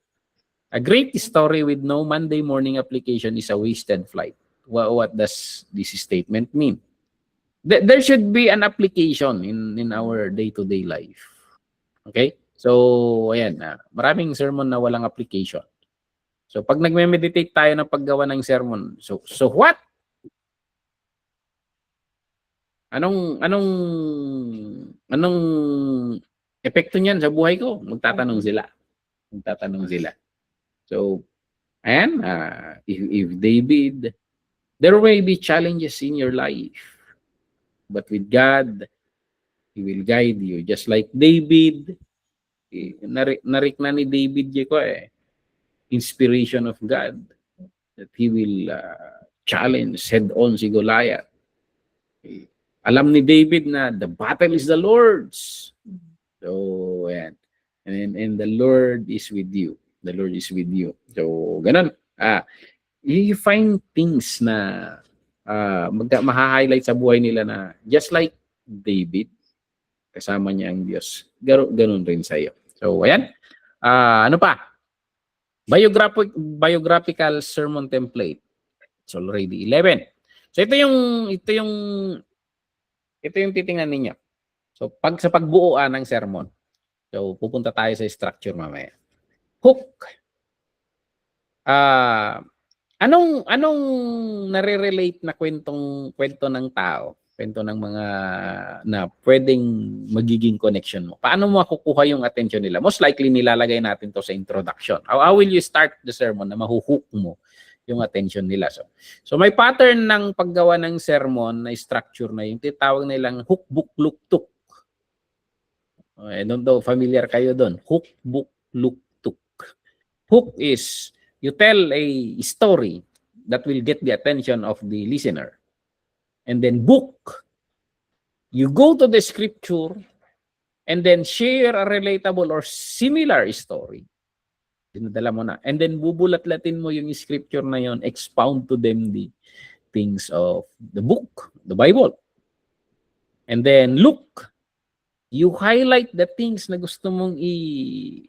A great story with no Monday morning application is a wasted flight. What does this statement mean? There should be an application in our day-to-day life. Okay? So, ayan. Maraming sermon na walang application. So, pag nagme-meditate tayo ng paggawa ng sermon, so what? Anong epekto niyan sa buhay ko? Magtatanong sila. So, ayan, if David, there may be challenges in your life. But with God, He will guide you. Just like David, narik na ni David inspiration of God. That he will challenge head-on si Goliath. Alam ni David na the battle is the Lord's. So, ayan. And the Lord is with you. The Lord is with you. So, ganun. You find things na maha-highlight sa buhay nila na just like David, kasama niya ang Diyos. Ganun rin sa iyo. So, ayan. Ano pa? Biographical sermon template. It's already 11. So, ito yung titingnan ninyo. So, sa pagbuuan ng sermon. So, pupunta tayo sa structure mamaya. Hook. Anong nare-relate na kwento ng tao? Kwento ng mga na pwedeng magiging connection mo. Paano mo makukuha yung attention nila? Most likely, nilalagay natin to sa introduction. How will you start the sermon na mahuhook mo yung attention nila? So may pattern ng paggawa ng sermon na structure na yung titawag nilang hook, book, look, took. I don't know, familiar kayo doon. Hook, book, look, took. Hook is you tell a story that will get the attention of the listener. And then book, you go to the scripture and then share a relatable or similar story. Dinadala mo na. And then bubulat-latin mo yung scripture na yon, expound to them the things of the book, the Bible. And then look, you highlight the things na gusto mong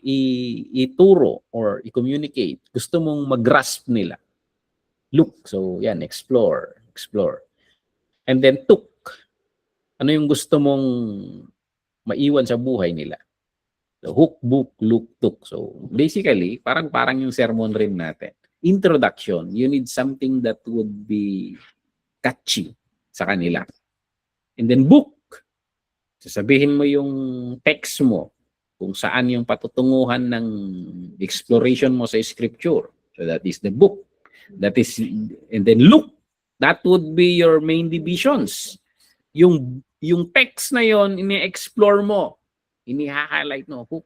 ituro or i-communicate. Gusto mong mag-grasp nila. Look, so yan, explore. And then took, ano yung gusto mong maiwan sa buhay nila. So, hook, book, look, took. So, basically, parang yung sermon rin natin. Introduction, you need something that would be catchy sa kanila. And then book, sasabihin mo yung text mo kung saan yung patutunguhan ng exploration mo sa scripture. So that is the book. That is, and then look, that would be your main divisions. Yung text na yon ini-explore mo, ini-highlight mo, hook.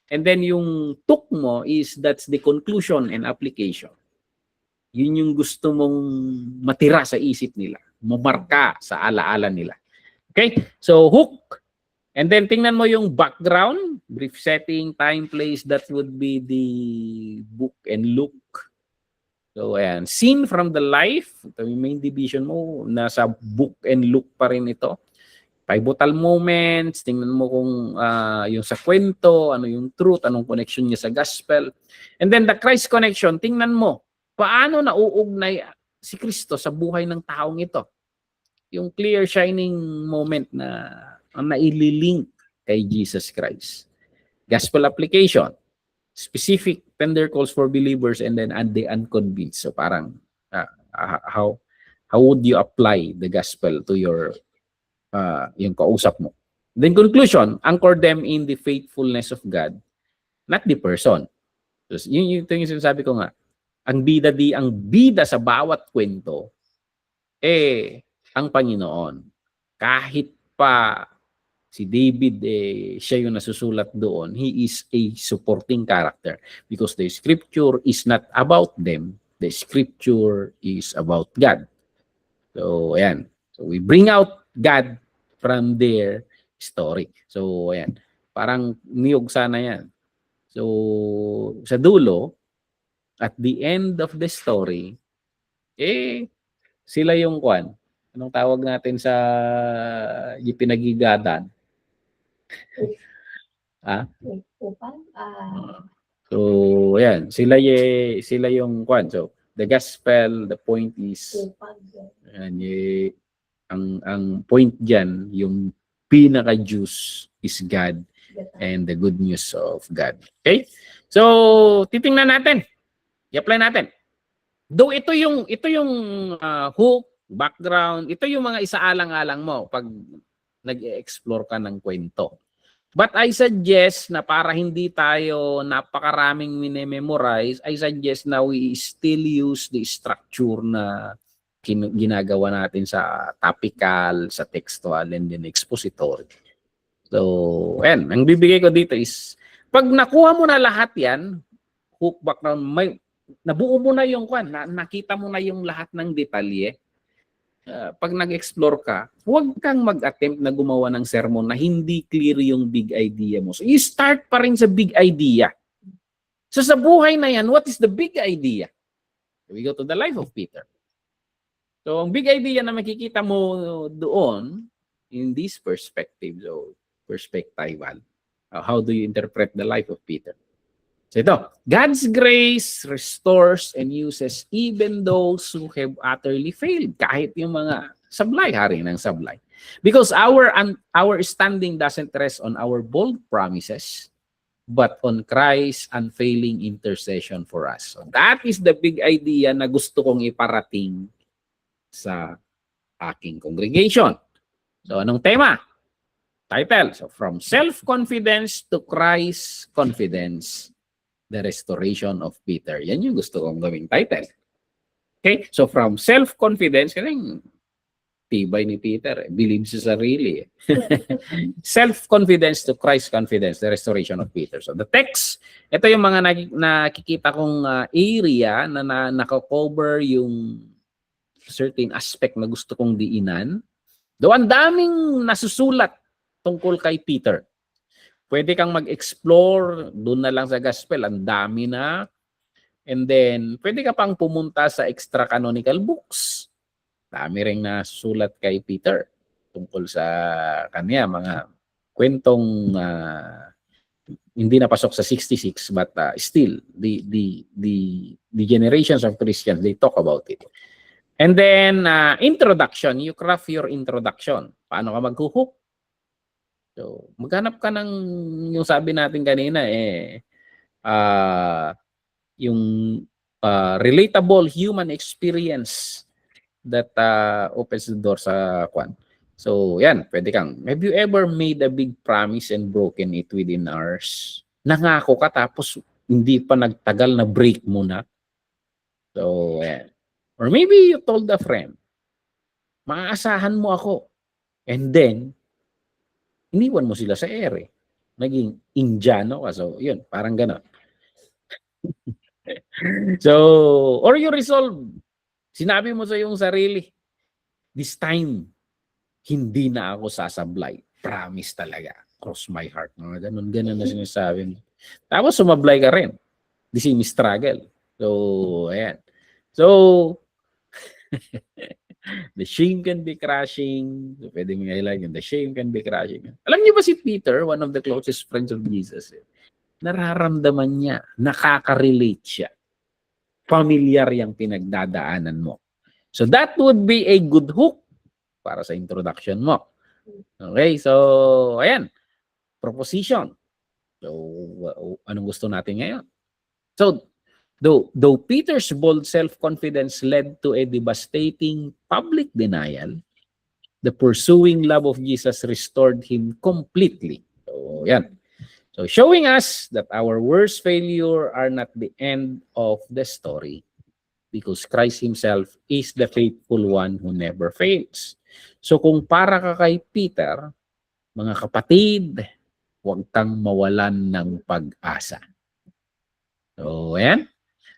And then yung took mo is that's the conclusion and application. Yun yung gusto mong matira sa isip nila, mamarka sa alaala nila. Okay? So hook. And then tingnan mo yung background, brief setting, time, place, that would be the book and look. So ayan, scene from the life, ito yung main division mo, nasa book and look pa rin ito. Pivotal moments, tingnan mo kung yung sa kwento, ano yung truth, anong connection niya sa gospel. And then the Christ connection, tingnan mo, paano nauugnay si Kristo sa buhay ng taong ito. Yung clear, shining moment na naililink kay Jesus Christ. Gospel application, specific tender calls for believers and then the unconvinced. So parang, how would you apply the gospel to your yung kausap mo. Then conclusion, anchor them in the faithfulness of God, not the person. So, yun yung sinasabi ko nga, ang bida sa bawat kwento, ang Panginoon. Kahit pa si David, siya yung nasusulat doon, he is a supporting character because the scripture is not about them, the scripture is about God. So, ayan. So, we bring out God from their story. So, ayan. Parang niyog sana yan. So, sa dulo, at the end of the story, sila yung kwan. Anong tawag natin sa pinagigatan? So, ayan. Sila yung kwan. So, the gospel, the point is, ayan, ang point dyan, yung pinaka-juice is God and the good news of God. Okay? So, titingnan natin. I-apply natin. Though ito yung hook, background, ito yung mga isaalang-alang mo pag nag-explore ka ng kwento. But I suggest na para hindi tayo napakaraming minememorize, I suggest na we still use the structure na ginagawa natin sa topical, sa textual, and then expository. So, ayan, ang bibigay ko dito is, pag nakuha mo na lahat yan, hook, background, nabuo mo na yung kwan, nakita mo na yung lahat ng detalye, pag nag-explore ka, huwag kang mag-attempt na gumawa ng sermon na hindi clear yung big idea mo. So, you start pa rin sa big idea. So, sa buhay na yan, what is the big idea? We go to the life of Peter. So, ang big idea na makikita mo doon, in this perspective, so perspectival, how do you interpret the life of Peter? So ito, God's grace restores and uses even those who have utterly failed, kahit yung mga sablay, hari ng sablay. Because our standing doesn't rest on our bold promises, but on Christ's unfailing intercession for us. So that is the big idea na gusto kong iparating sa aking congregation. So, anong tema? Title. So, from self-confidence to Christ confidence, the restoration of Peter. Yan yung gusto kong gawing title. Okay? So, from self-confidence, kasi tibay ni Peter, believe sa sarili. Self-confidence to Christ confidence, the restoration of Peter. So, the text, ito yung mga nakikita kong area na nakakover yung certain aspect na gusto kong diinan. Though ang daming nasusulat tungkol kay Peter. Pwede kang mag-explore, doon na lang sa gospel, ang dami na. And then, pwede ka pang pumunta sa extra-canonical books. Dami rin nasusulat kay Peter tungkol sa kanya, mga kwentong hindi napasok sa 66, but still, the generations of Christians, they talk about it. And then, introduction. You craft your introduction. Paano ka mag-hook? So, maghanap ka ng, yung sabi natin kanina, yung relatable human experience that opens the door sa kwan. So, yan, pwede kang, have you ever made a big promise and broken it within hours? Nangako ka tapos hindi pa nagtagal na break mo na. So, yan. Or maybe you told a friend, maaasahan mo ako. And then, iniwan mo sila sa ere. Naging Indiano ka. So, yun, parang gano'n. So, or you resolve, sinabi mo sa iyong sarili, this time, hindi na ako sasablay. Promise talaga. Cross my heart. Mga ganun na sinasabi mo. Tapos sumablay ka rin. Di struggle. So, ayan. So, the shame can be crushing. So, pwede mo highlight yun. The shame can be crushing. Alam niyo ba si Peter, one of the closest friends of Jesus, nararamdaman niya, nakaka-relate siya. Familiar yung pinagdadaanan mo. So, that would be a good hook para sa introduction mo. Okay, so, ayan. Proposition. So, anong gusto natin ngayon? So, though Peter's bold self-confidence led to a devastating public denial, the pursuing love of Jesus restored him completely. So, yan. So, showing us that our worst failure are not the end of the story, because Christ Himself is the faithful one who never fails. So, kung para ka kay Peter, mga kapatid, huwag kang mawalan ng pag-asa. So, ayan.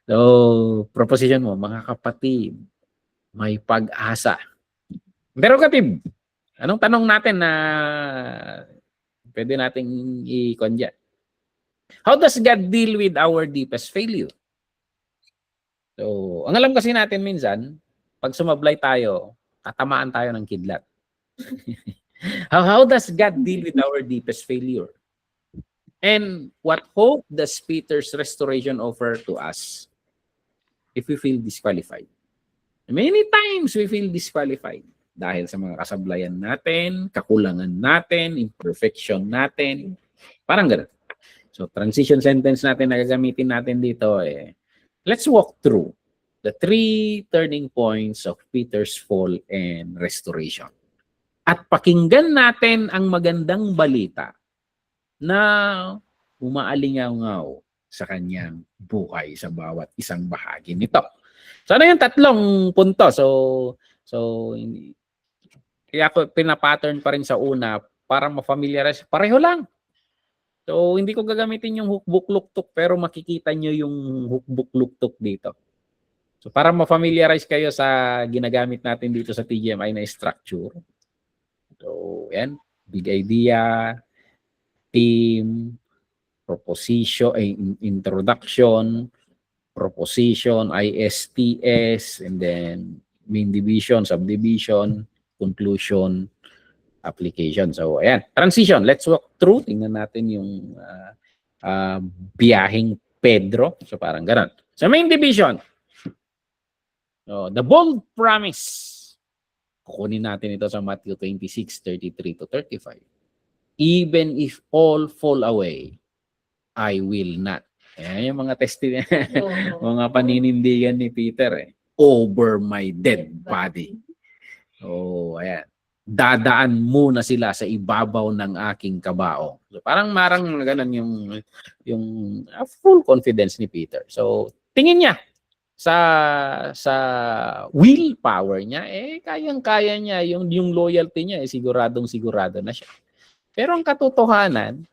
So, proposition mo, mga kapatid, may pag-asa. Interrogative. Anong tanong natin na pwede nating i-conject? How does God deal with our deepest failure? So, ang alam kasi natin minsan, pag sumablay tayo, tatamaan tayo ng kidlat. How does God deal with our deepest failure? And what hope does Peter's restoration offer to us if we feel disqualified? Many times we feel disqualified dahil sa mga kasablayan natin, kakulangan natin, imperfection natin. Parang gano'n. So, transition sentence natin na gagamitin natin dito let's walk through the 3 turning points of Peter's fall and restoration. At pakinggan natin ang magandang balita na umaalingaw-ngaw sa kanyang buhay sa bawat isang bahagi nito. So, ano yung 3 punto? So kaya ako pinapattern pa rin sa una para ma-familiarize. Pareho lang. So, hindi ko gagamitin yung hukbuk-luktok pero makikita nyo yung hukbuk-luktok dito. So, para ma-familiarize kayo sa ginagamit natin dito sa TGMI na structure. So, yan. Big idea, theme, proposition, introduction, proposition, ISTS, and then main division, subdivision, conclusion, application. So, ayan. Transition. Let's walk through. Tingnan natin yung biyaheng Pedro. So, parang ganun. So, main division. So, the bold promise. Kukunin natin ito sa Matthew 26:33-35. Even if all fall away, I will not. Ayan yung mga testimony, mga paninindigan ni Peter over my dead body. Oh, ayan. Dadaan muna sila sa ibabaw ng aking kabaong. So, parang ganun yung full confidence ni Peter. So, tingin niya sa willpower niya, kayang-kaya niya, yung loyalty niya, siguradong-sigurado na siya. Pero ang katotohanan,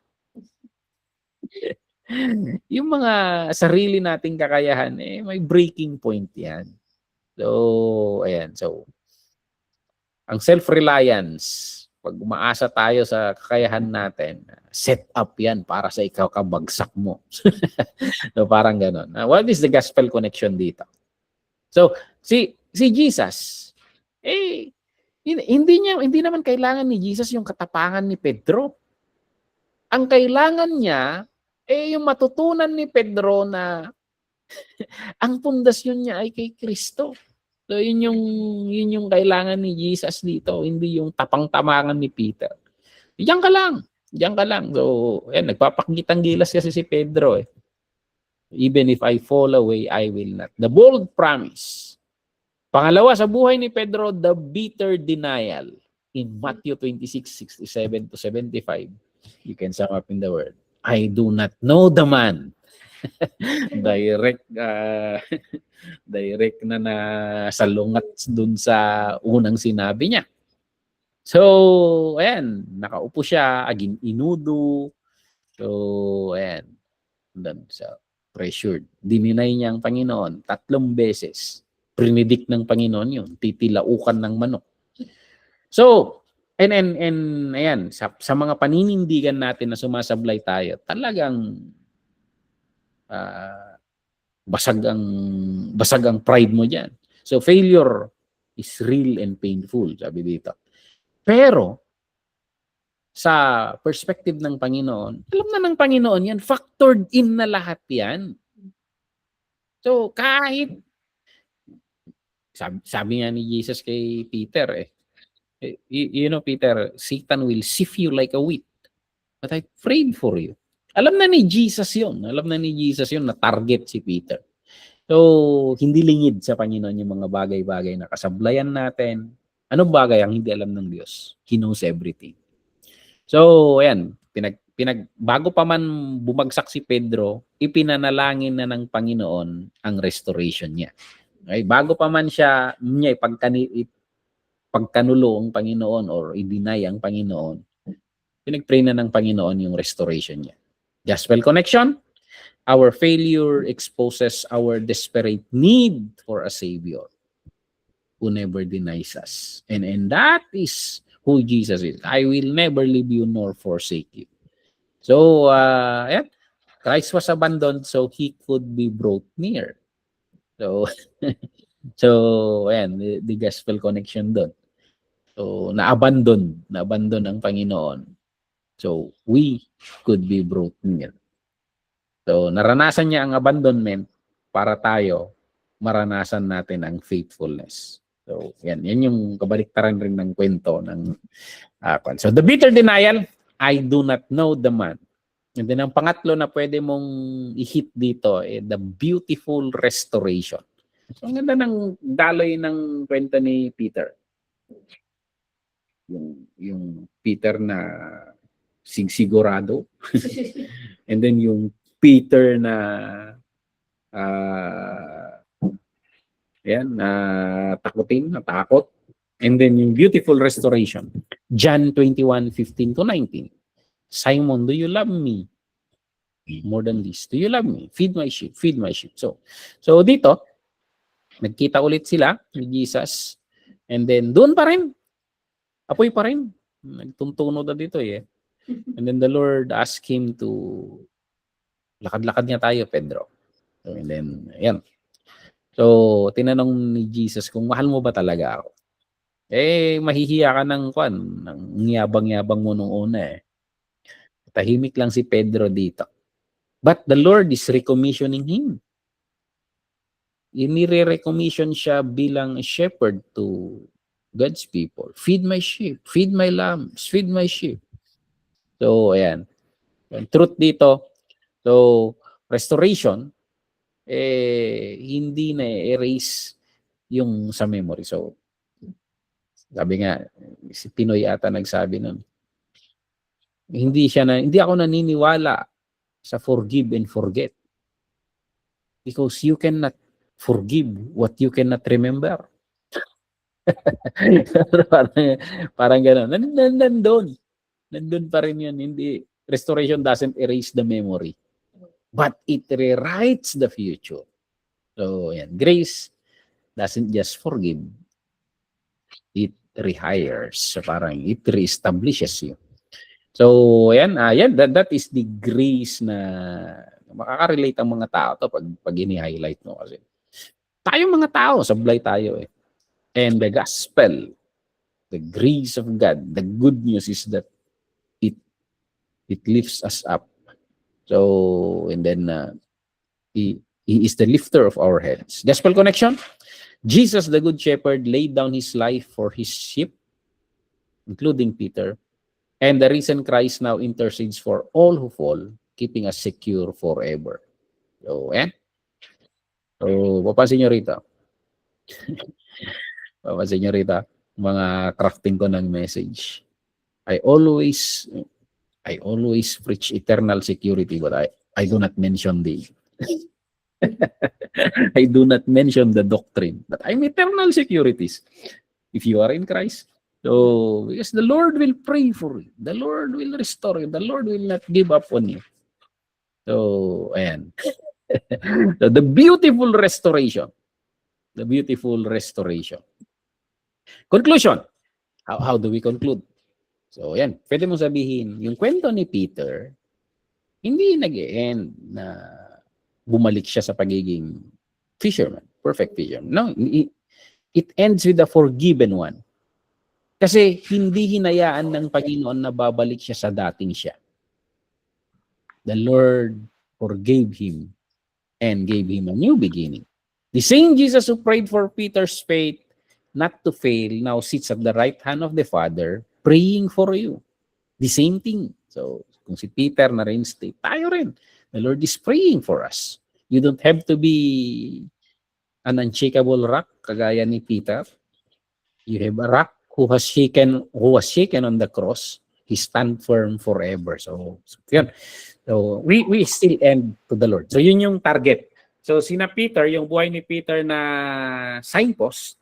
yung mga sarili nating kakayahan, may breaking point yan. So, ayan. So, ang self-reliance, pag umaasa tayo sa kakayahan natin, set up yan para sa ikaw kabagsak mo. So, parang gano'n. What is the gospel connection dito? So, si Jesus, hindi naman kailangan ni Jesus yung katapangan ni Pedro. Ang kailangan niya, yung matutunan ni Pedro na ang pundasyon niya ay kay Kristo. So, yun yung kailangan ni Jesus dito, hindi yung tapang-tamangan ni Peter. Diyan ka lang. So, ayan, nagpapakitang gilas kasi si Pedro. Even if I fall away, I will not. The bold promise. Pangalawa, sa buhay ni Pedro, the bitter denial. In Matthew 26:67 to 75, you can sum up in the word, I do not know the man. direct direct na salungat dun sa unang sinabi niya. So, ayan, nakaupo siya, aging inudo. So, ayan, dun sa pressured. Dininay niya ang Panginoon 3 beses. Prinidik ng Panginoon yun, titilaukan ng manok. So, and ayan, sa mga paninindigan natin na sumasablay tayo, talagang basag ang pride mo diyan. So failure is real and painful, sabi dito. Pero sa perspective ng Panginoon, alam na ng Panginoon yan, factored in na lahat yan. So kahit sabi nga ni Jesus kay Peter you know Peter, Satan will sift you like a wheat. But I prayed for you. Alam na ni Jesus yun. Alam na ni Jesus yun na target si Peter. So, hindi lingid sa Panginoon yung mga bagay-bagay na kasablayan natin. Anong bagay ang hindi alam ng Diyos? He knows everything. So, ayan. Bago pa man bumagsak si Pedro, ipinanalangin na ng Panginoon ang restoration niya. Okay? Bago pa man niya pagkanulo ang Panginoon or i-deny ang Panginoon, pinag-pray na ng Panginoon yung restoration niya. Gospel connection, our failure exposes our desperate need for a Savior who never denies us. And that is who Jesus is. I will never leave you nor forsake you. So, yeah, Christ was abandoned so He could be brought near. So, ayan, the gospel connection doon. So, na-abandon ang Panginoon. So, we could be brought near. So, naranasan niya ang abandonment para tayo maranasan natin ang faithfulness. So, yan yung kabaliktaran rin ng kwento ng So, the bitter denial, I do not know the man. And then, ang pangatlo na pwede mong i-hit dito, the beautiful restoration. So, ang ganda ng daloy ng kwento ni Peter. Yung Peter na sigurado. And then yung Peter na natakot. And then yung beautiful restoration. John 21:15 to 19. Simon, do you love me? More than this. Do you love me? Feed my sheep. Feed my sheep. So dito, nagkita ulit sila ni Jesus. And then doon pa rin. Apoy pa rin. Nagtuntuno na dito And then the Lord asked him to lakad-lakad niya tayo, Pedro. So, and then, ayan. So, tinanong ni Jesus kung mahal mo ba talaga ako? Mahihiya ka ng yabang-yabang mo nung una Tahimik lang si Pedro dito. But the Lord is recommissioning him. Inire-recommission siya bilang shepherd to God's people. Feed my sheep. Feed my lambs. Feed my sheep. So, ayan. Yung truth dito, so, restoration, hindi na erase yung sa memory. So, sabi nga, si Pinoy ata nagsabi nun, hindi ako naniniwala sa forgive and forget. Because you cannot forgive what you cannot remember. parang gano'n. Nandun pa rin yun. Hindi, restoration doesn't erase the memory. But it rewrites the future. So, yan. Grace doesn't just forgive. It rehires. So, parang it reestablishes you. So, yan. That is the grace na makaka-relate ang mga tao to pag ini-highlight mo kasi. Tayong mga tao, sablay tayo And the gospel, the grace of God, the good news is that it lifts us up. So, and then he is the lifter of our heads. Gospel connection. Jesus, the good shepherd, laid down his life for his sheep, including Peter. And the risen Christ now intercedes for all who fall, keeping us secure forever. So, So, papansin nyo rito. Senyorita, mga crafting ko ng message. I always preach eternal security, but I do not mention the I do not mention the doctrine. But I'm eternal securities. If you are in Christ. So, because the Lord will pray for you. The Lord will restore you. The Lord will not give up on you. So, ayan. So, the beautiful restoration. The beautiful restoration. Conclusion. How do we conclude? So, ayan. Pwede mo sabihin, yung kwento ni Peter, hindi nag-end na bumalik siya sa pagiging fisherman, perfect fisherman. No, it ends with the forgiven one. Kasi hindi hinayaan ng Panginoon na babalik siya sa dating siya. The Lord forgave him and gave him a new beginning. The same Jesus who prayed for Peter's faith not to fail now sits at the right hand of the Father praying for you. The same thing. So, kung si Peter na-reinstate, tayo rin. The Lord is praying for us. You don't have to be an unshakable rock kagaya ni Peter. You have a rock who was shaken on the cross. He stand firm forever. So yun. So we still end to the Lord. So yun yung target. So sina Peter, yung buhay ni Peter na signpost,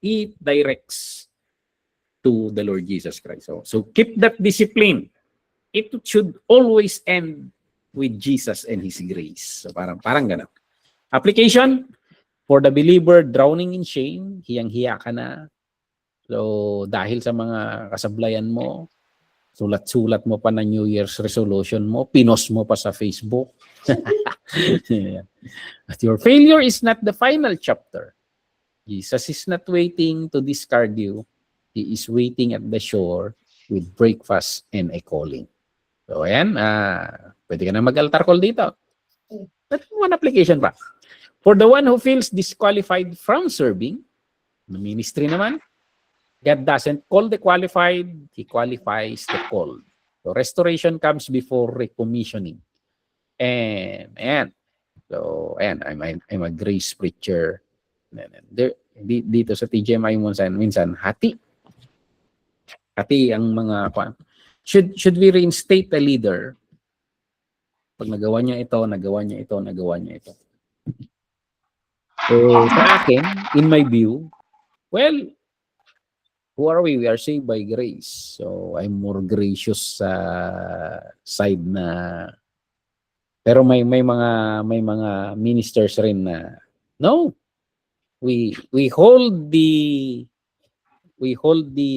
it directs to the Lord Jesus Christ. So keep that discipline. It should always end with Jesus and His grace. So parang ganun. Application for the believer drowning in shame, hiyang-hiya ka na. So dahil sa mga kasablayan mo, sulat-sulat mo pa na New Year's resolution mo, pinost mo pa sa Facebook. But your failure is not the final chapter. Jesus is not waiting to discard you. He is waiting at the shore with breakfast and a calling. So ayan, pwede ka na mag-altar call dito. But one application pa. For the one who feels disqualified from serving, the ministry naman, God doesn't call the qualified, He qualifies the called. So restoration comes before recommissioning. And so ayan, I'm a grace preacher. Dito sa TGMI minsan hati ang mga should we reinstate a leader pag nagawa niya ito. So sa akin, in my view, well, who are we? We are saved by grace. So I'm more gracious sa side na, pero may mga ministers rin na no. We hold the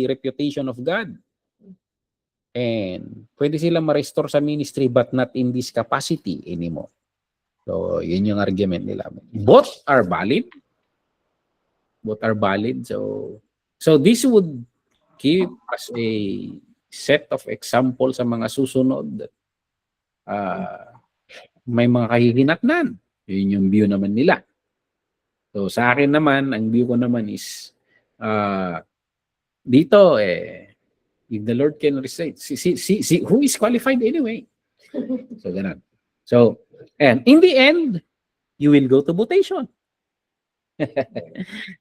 reputation of God. And pwede silang ma-restore sa ministry but not in this capacity anymore. So yun yung argument nila. Both are valid. So this would give us a set of example sa mga susunod that may mga kahihinatnan. Yun yung view naman nila. So sa akin naman, ang view ko naman is dito if the Lord can recite, see who is qualified anyway. So ganun. So and in the end, you will go to mutation.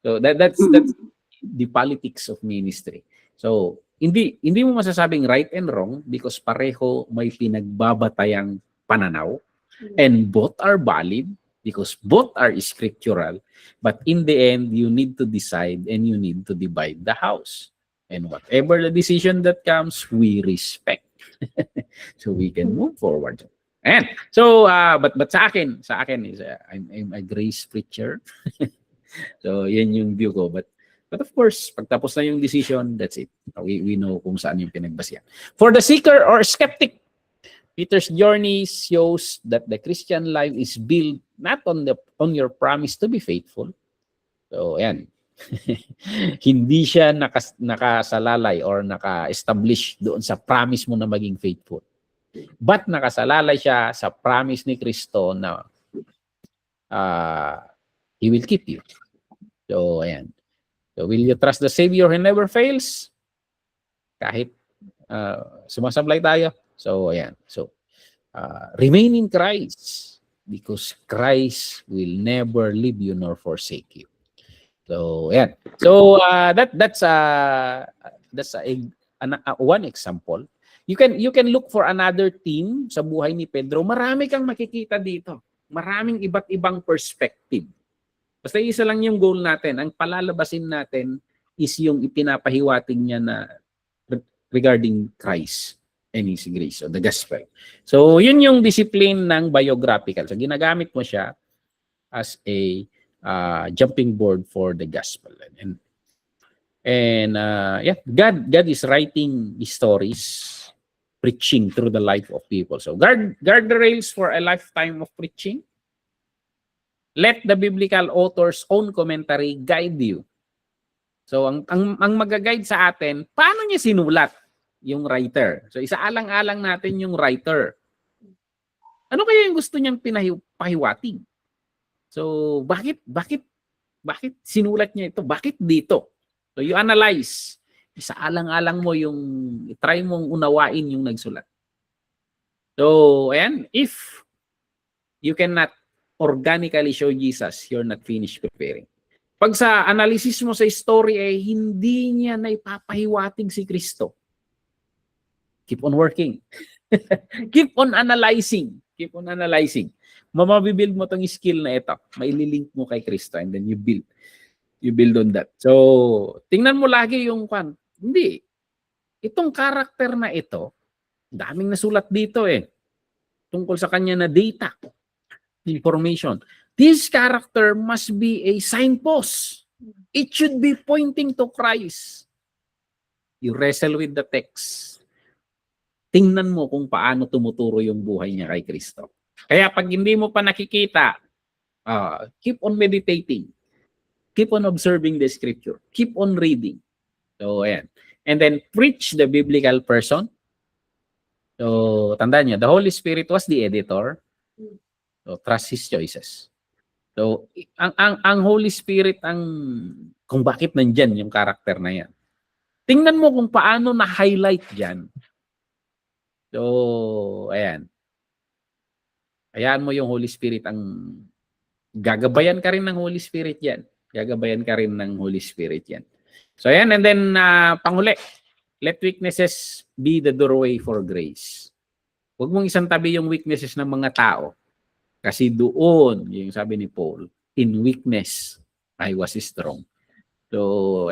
So that's the politics of ministry. So hindi mo masasabing right and wrong because pareho may pinagbabatayang pananaw and both are valid because both are scriptural, but in the end you need to decide and you need to divide the house, and whatever the decision that comes we respect. So we can move forward. And so but sa akin is I'm a grace preacher. So yan yung view ko, but of course pagtapos na yung decision, that's it. We know kung saan yung pinagbasihan. For the seeker or skeptic, Peter's journey shows that the Christian life is built not on your promise to be faithful. So yan. Hindi siya nakasalalay or naka-establish doon sa promise mo na maging faithful. But nakasalalay siya sa promise ni Kristo na He will keep you. So ayan. So will you trust the Savior who never fails? Kahit sumasablay tayo. So ayan. So remain in Christ because Christ will never leave you nor forsake you. So, ayan. So, that's one example. You can look for another theme sa buhay ni Pedro. Marami kang makikita dito. Maraming iba't ibang perspective. Basta isa lang yung goal natin. Ang palalabasin natin is yung ipinapahiwatig niya na regarding Christ and His grace, o the gospel. So, yun yung discipline ng biographical. So, ginagamit mo siya as a jumping board for the gospel. And yeah, God is writing stories, preaching through the life of people. So guard the rails for a lifetime of preaching. Let the biblical author's own commentary guide you. So ang magaguide sa atin, paano niya sinulat yung writer? So isaalang-alang natin yung writer. Ano kaya yung gusto niyang pahiwatig? So bakit sinulat niya ito? Bakit dito? So you analyze. Isaalang-alang mo yung try mong unawain yung nagsulat. So ayan, if you cannot organically show Jesus, you're not finished preparing. Pag sa analysis mo sa story hindi niya na ipapahiwatig si Kristo. Keep on working. Keep on analyzing. Keep on analyzing. Mabibuild mo tong skill na ito. Maililink mo kay Kristo and then you build on that. So, tingnan mo lagi yung hindi. Itong karakter na ito, daming nasulat dito tungkol sa kanya na data, information. This character must be a signpost. It should be pointing to Christ. You wrestle with the text. Tingnan mo kung paano tumuturo yung buhay niya kay Kristo. Kaya pag hindi mo pa nakikita, keep on meditating. Keep on observing the scripture. Keep on reading. So, ayan. And then, preach the biblical person. So, tandaan niyo, the Holy Spirit was the editor. So, trust His choices. So, ang Holy Spirit kung bakit nandyan yung karakter na yan. Tingnan mo kung paano na-highlight dyan. So, ayan. Hayaan mo yung Holy Spirit gagabayan ka rin ng Holy Spirit yan. Gagabayan ka rin ng Holy Spirit yan. So, ayan. And then, panghuli, let weaknesses be the doorway for grace. Huwag mong isang tabi yung weaknesses ng mga tao. Kasi doon, yung sabi ni Paul, in weakness, I was strong. So,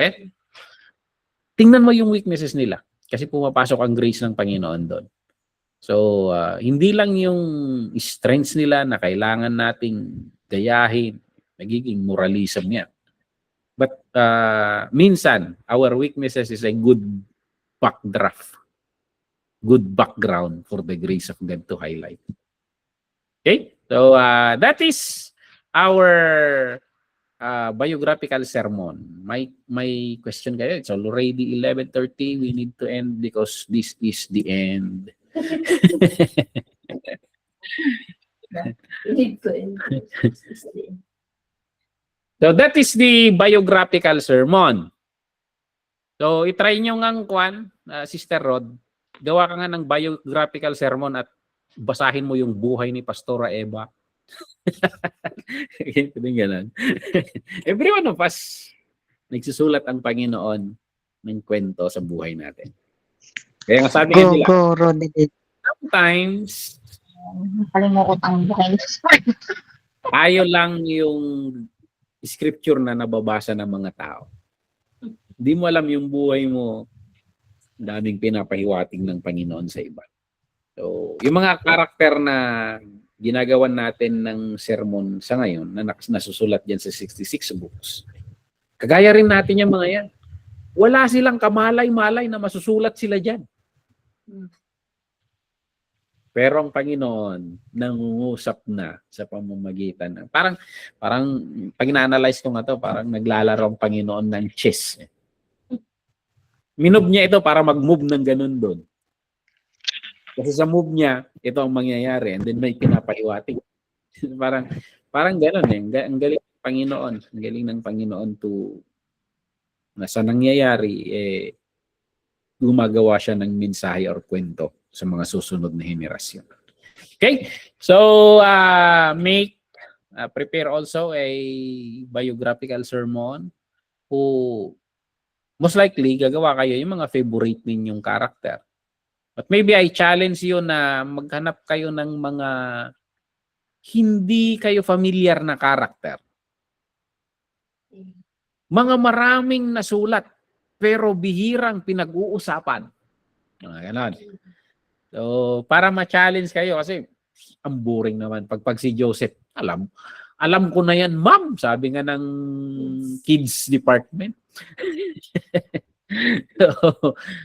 tingnan mo yung weaknesses nila. Kasi pumapasok ang grace ng Panginoon doon. So, hindi lang yung strengths nila na kailangan nating gayahin, nagiging moralism yan. But minsan, our weaknesses is a good backdraft, good background for the grace of God to highlight. Okay? So, that is our biographical sermon. May question kayo. It's already 11:30. We need to end because this is the end. So that is the biographical sermon. So itry nyo ngang Sister Rod, gawa ka nga ng biographical sermon at basahin mo yung buhay ni Pastora Eva. Ganun. Every one of us, nagsusulat ang Panginoon ng kwento sa buhay natin. Kaya nga sabi nga nila, sometimes, Kalimukot ang buhay ni tayo lang yung scripture na nababasa ng mga tao. Hindi mo alam yung buhay mo, daming pinapahiwatig ng Panginoon sa iba. So, yung mga karakter na ginagawan natin ng sermon sa ngayon, na nasusulat dyan sa 66 books, kagaya rin natin yung mga yan. Wala silang kamalay-malay na masusulat sila dyan. Pero ang Panginoon nangungusap na sa pamamagitan ng parang pag ina-analyze ko nga to, parang naglalaro ang Panginoon ng chess. Minob niya ito para mag-move ng ganun doon. Kasi sa move niya, ito ang mangyayari and then may pinapahiwatig. parang ganoon Ang galing ng Panginoon. Ang galing ng Panginoon nasa nangyayari, gumagawa siya ng mensahe or kwento sa mga susunod na henerasyon. Okay? So, prepare also a biographical sermon who most likely gagawa kayo yung mga favorite ninyong character. But maybe I challenge you na maghanap kayo ng mga hindi kayo familiar na character. Mga maraming nasulat pero bihirang pinag-uusapan. Mga ganon. So, para ma-challenge kayo kasi ang boring naman. Pag si Joseph, alam ko na yan, ma'am, sabi nga ng kids department.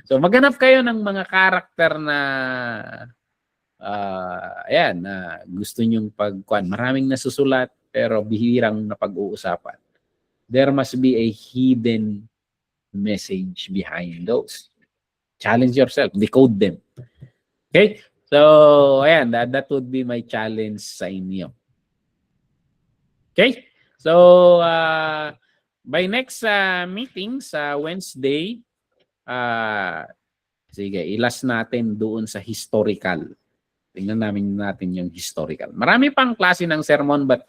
so, maghanap kayo ng mga karakter na ayan, na gusto nyong pagkuan. Maraming nasusulat pero bihirang napag-uusapan. There must be a hidden message behind those. Challenge yourself, decode them. Okay? So, ayan, that would be my challenge sa inyo. Okay? So, by next meeting sa Wednesday, sige, ilas natin doon sa historical. Tingnan natin yung historical. Marami pang klase ng sermon but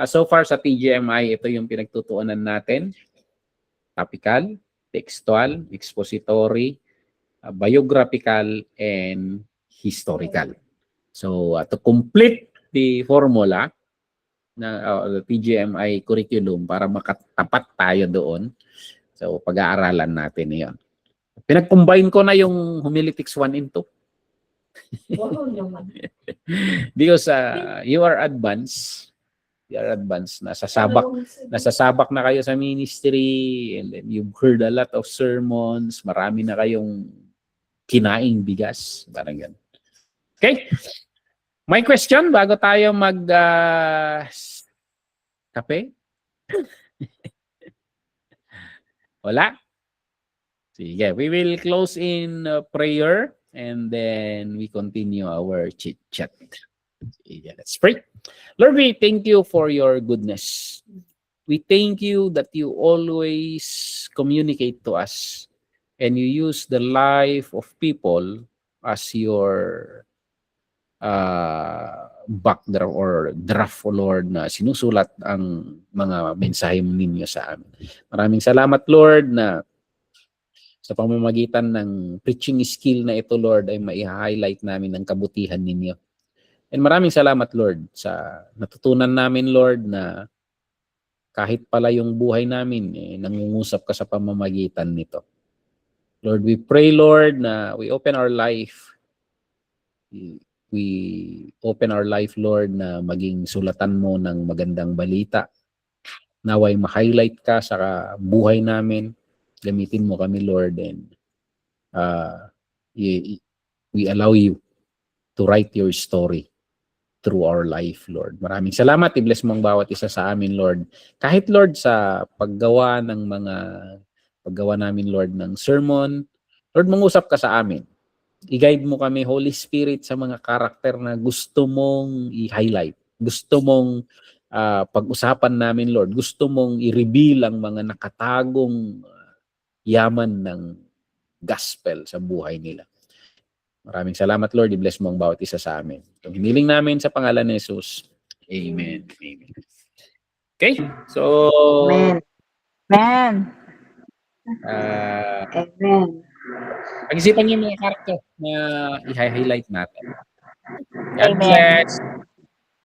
so far sa TGMI, ito yung pinagtutuunan natin. Topical, textual, expository, biographical, and historical. So, to complete the formula na the TGMI curriculum para makatapat tayo doon, so pag-aaralan natin iyon. Pinag-combine ko na yung homiletics 1 and 2. Because you are advanced. You are advanced. Nasasabak na kayo sa ministry and then you've heard a lot of sermons. Marami na kayong kinaing bigas. Parang yan. Okay? May question bago tayo kape? Wala? Sige, we will close in prayer and then we continue our chit-chat. Sige, let's pray. Lord, we thank you for your goodness. We thank you that you always communicate to us and you use the life of people as your backdraft or draft, Lord, na sinusulat ang mga mensahe ninyo sa amin. Maraming salamat, Lord, na sa pamamagitan ng preaching skill na ito, Lord, ay mai-highlight namin ang kabutihan ninyo. And maraming salamat, Lord, sa natutunan namin, Lord, na kahit pala yung buhay namin, nangungusap ka sa pamamagitan nito. Lord, we pray, Lord, na we open our life. We open our life, Lord, na maging sulatan mo ng magandang balita. Naway ma-highlight ka sa buhay namin. Gamitin mo kami, Lord, and we allow you to write your story through our life, Lord. Maraming salamat. I-bless mo ang bawat isa sa amin, Lord. Kahit, Lord, sa paggawa namin, Lord, ng sermon, Lord, mangusap ka sa amin. I-guide mo kami, Holy Spirit, sa mga karakter na gusto mong i-highlight. Gusto mong pag-usapan namin, Lord. Gusto mong i-reveal ang mga nakatagong yaman ng gospel sa buhay nila. Maraming salamat, Lord. I-bless mo ang bawat isa sa amin. Itong hiniling namin sa pangalan ni Jesus. Amen. Amen. Okay? So, Amen. Amen. Amen. pag-isipan niyo yung mga karakter na i-highlight natin. God Amen. bless.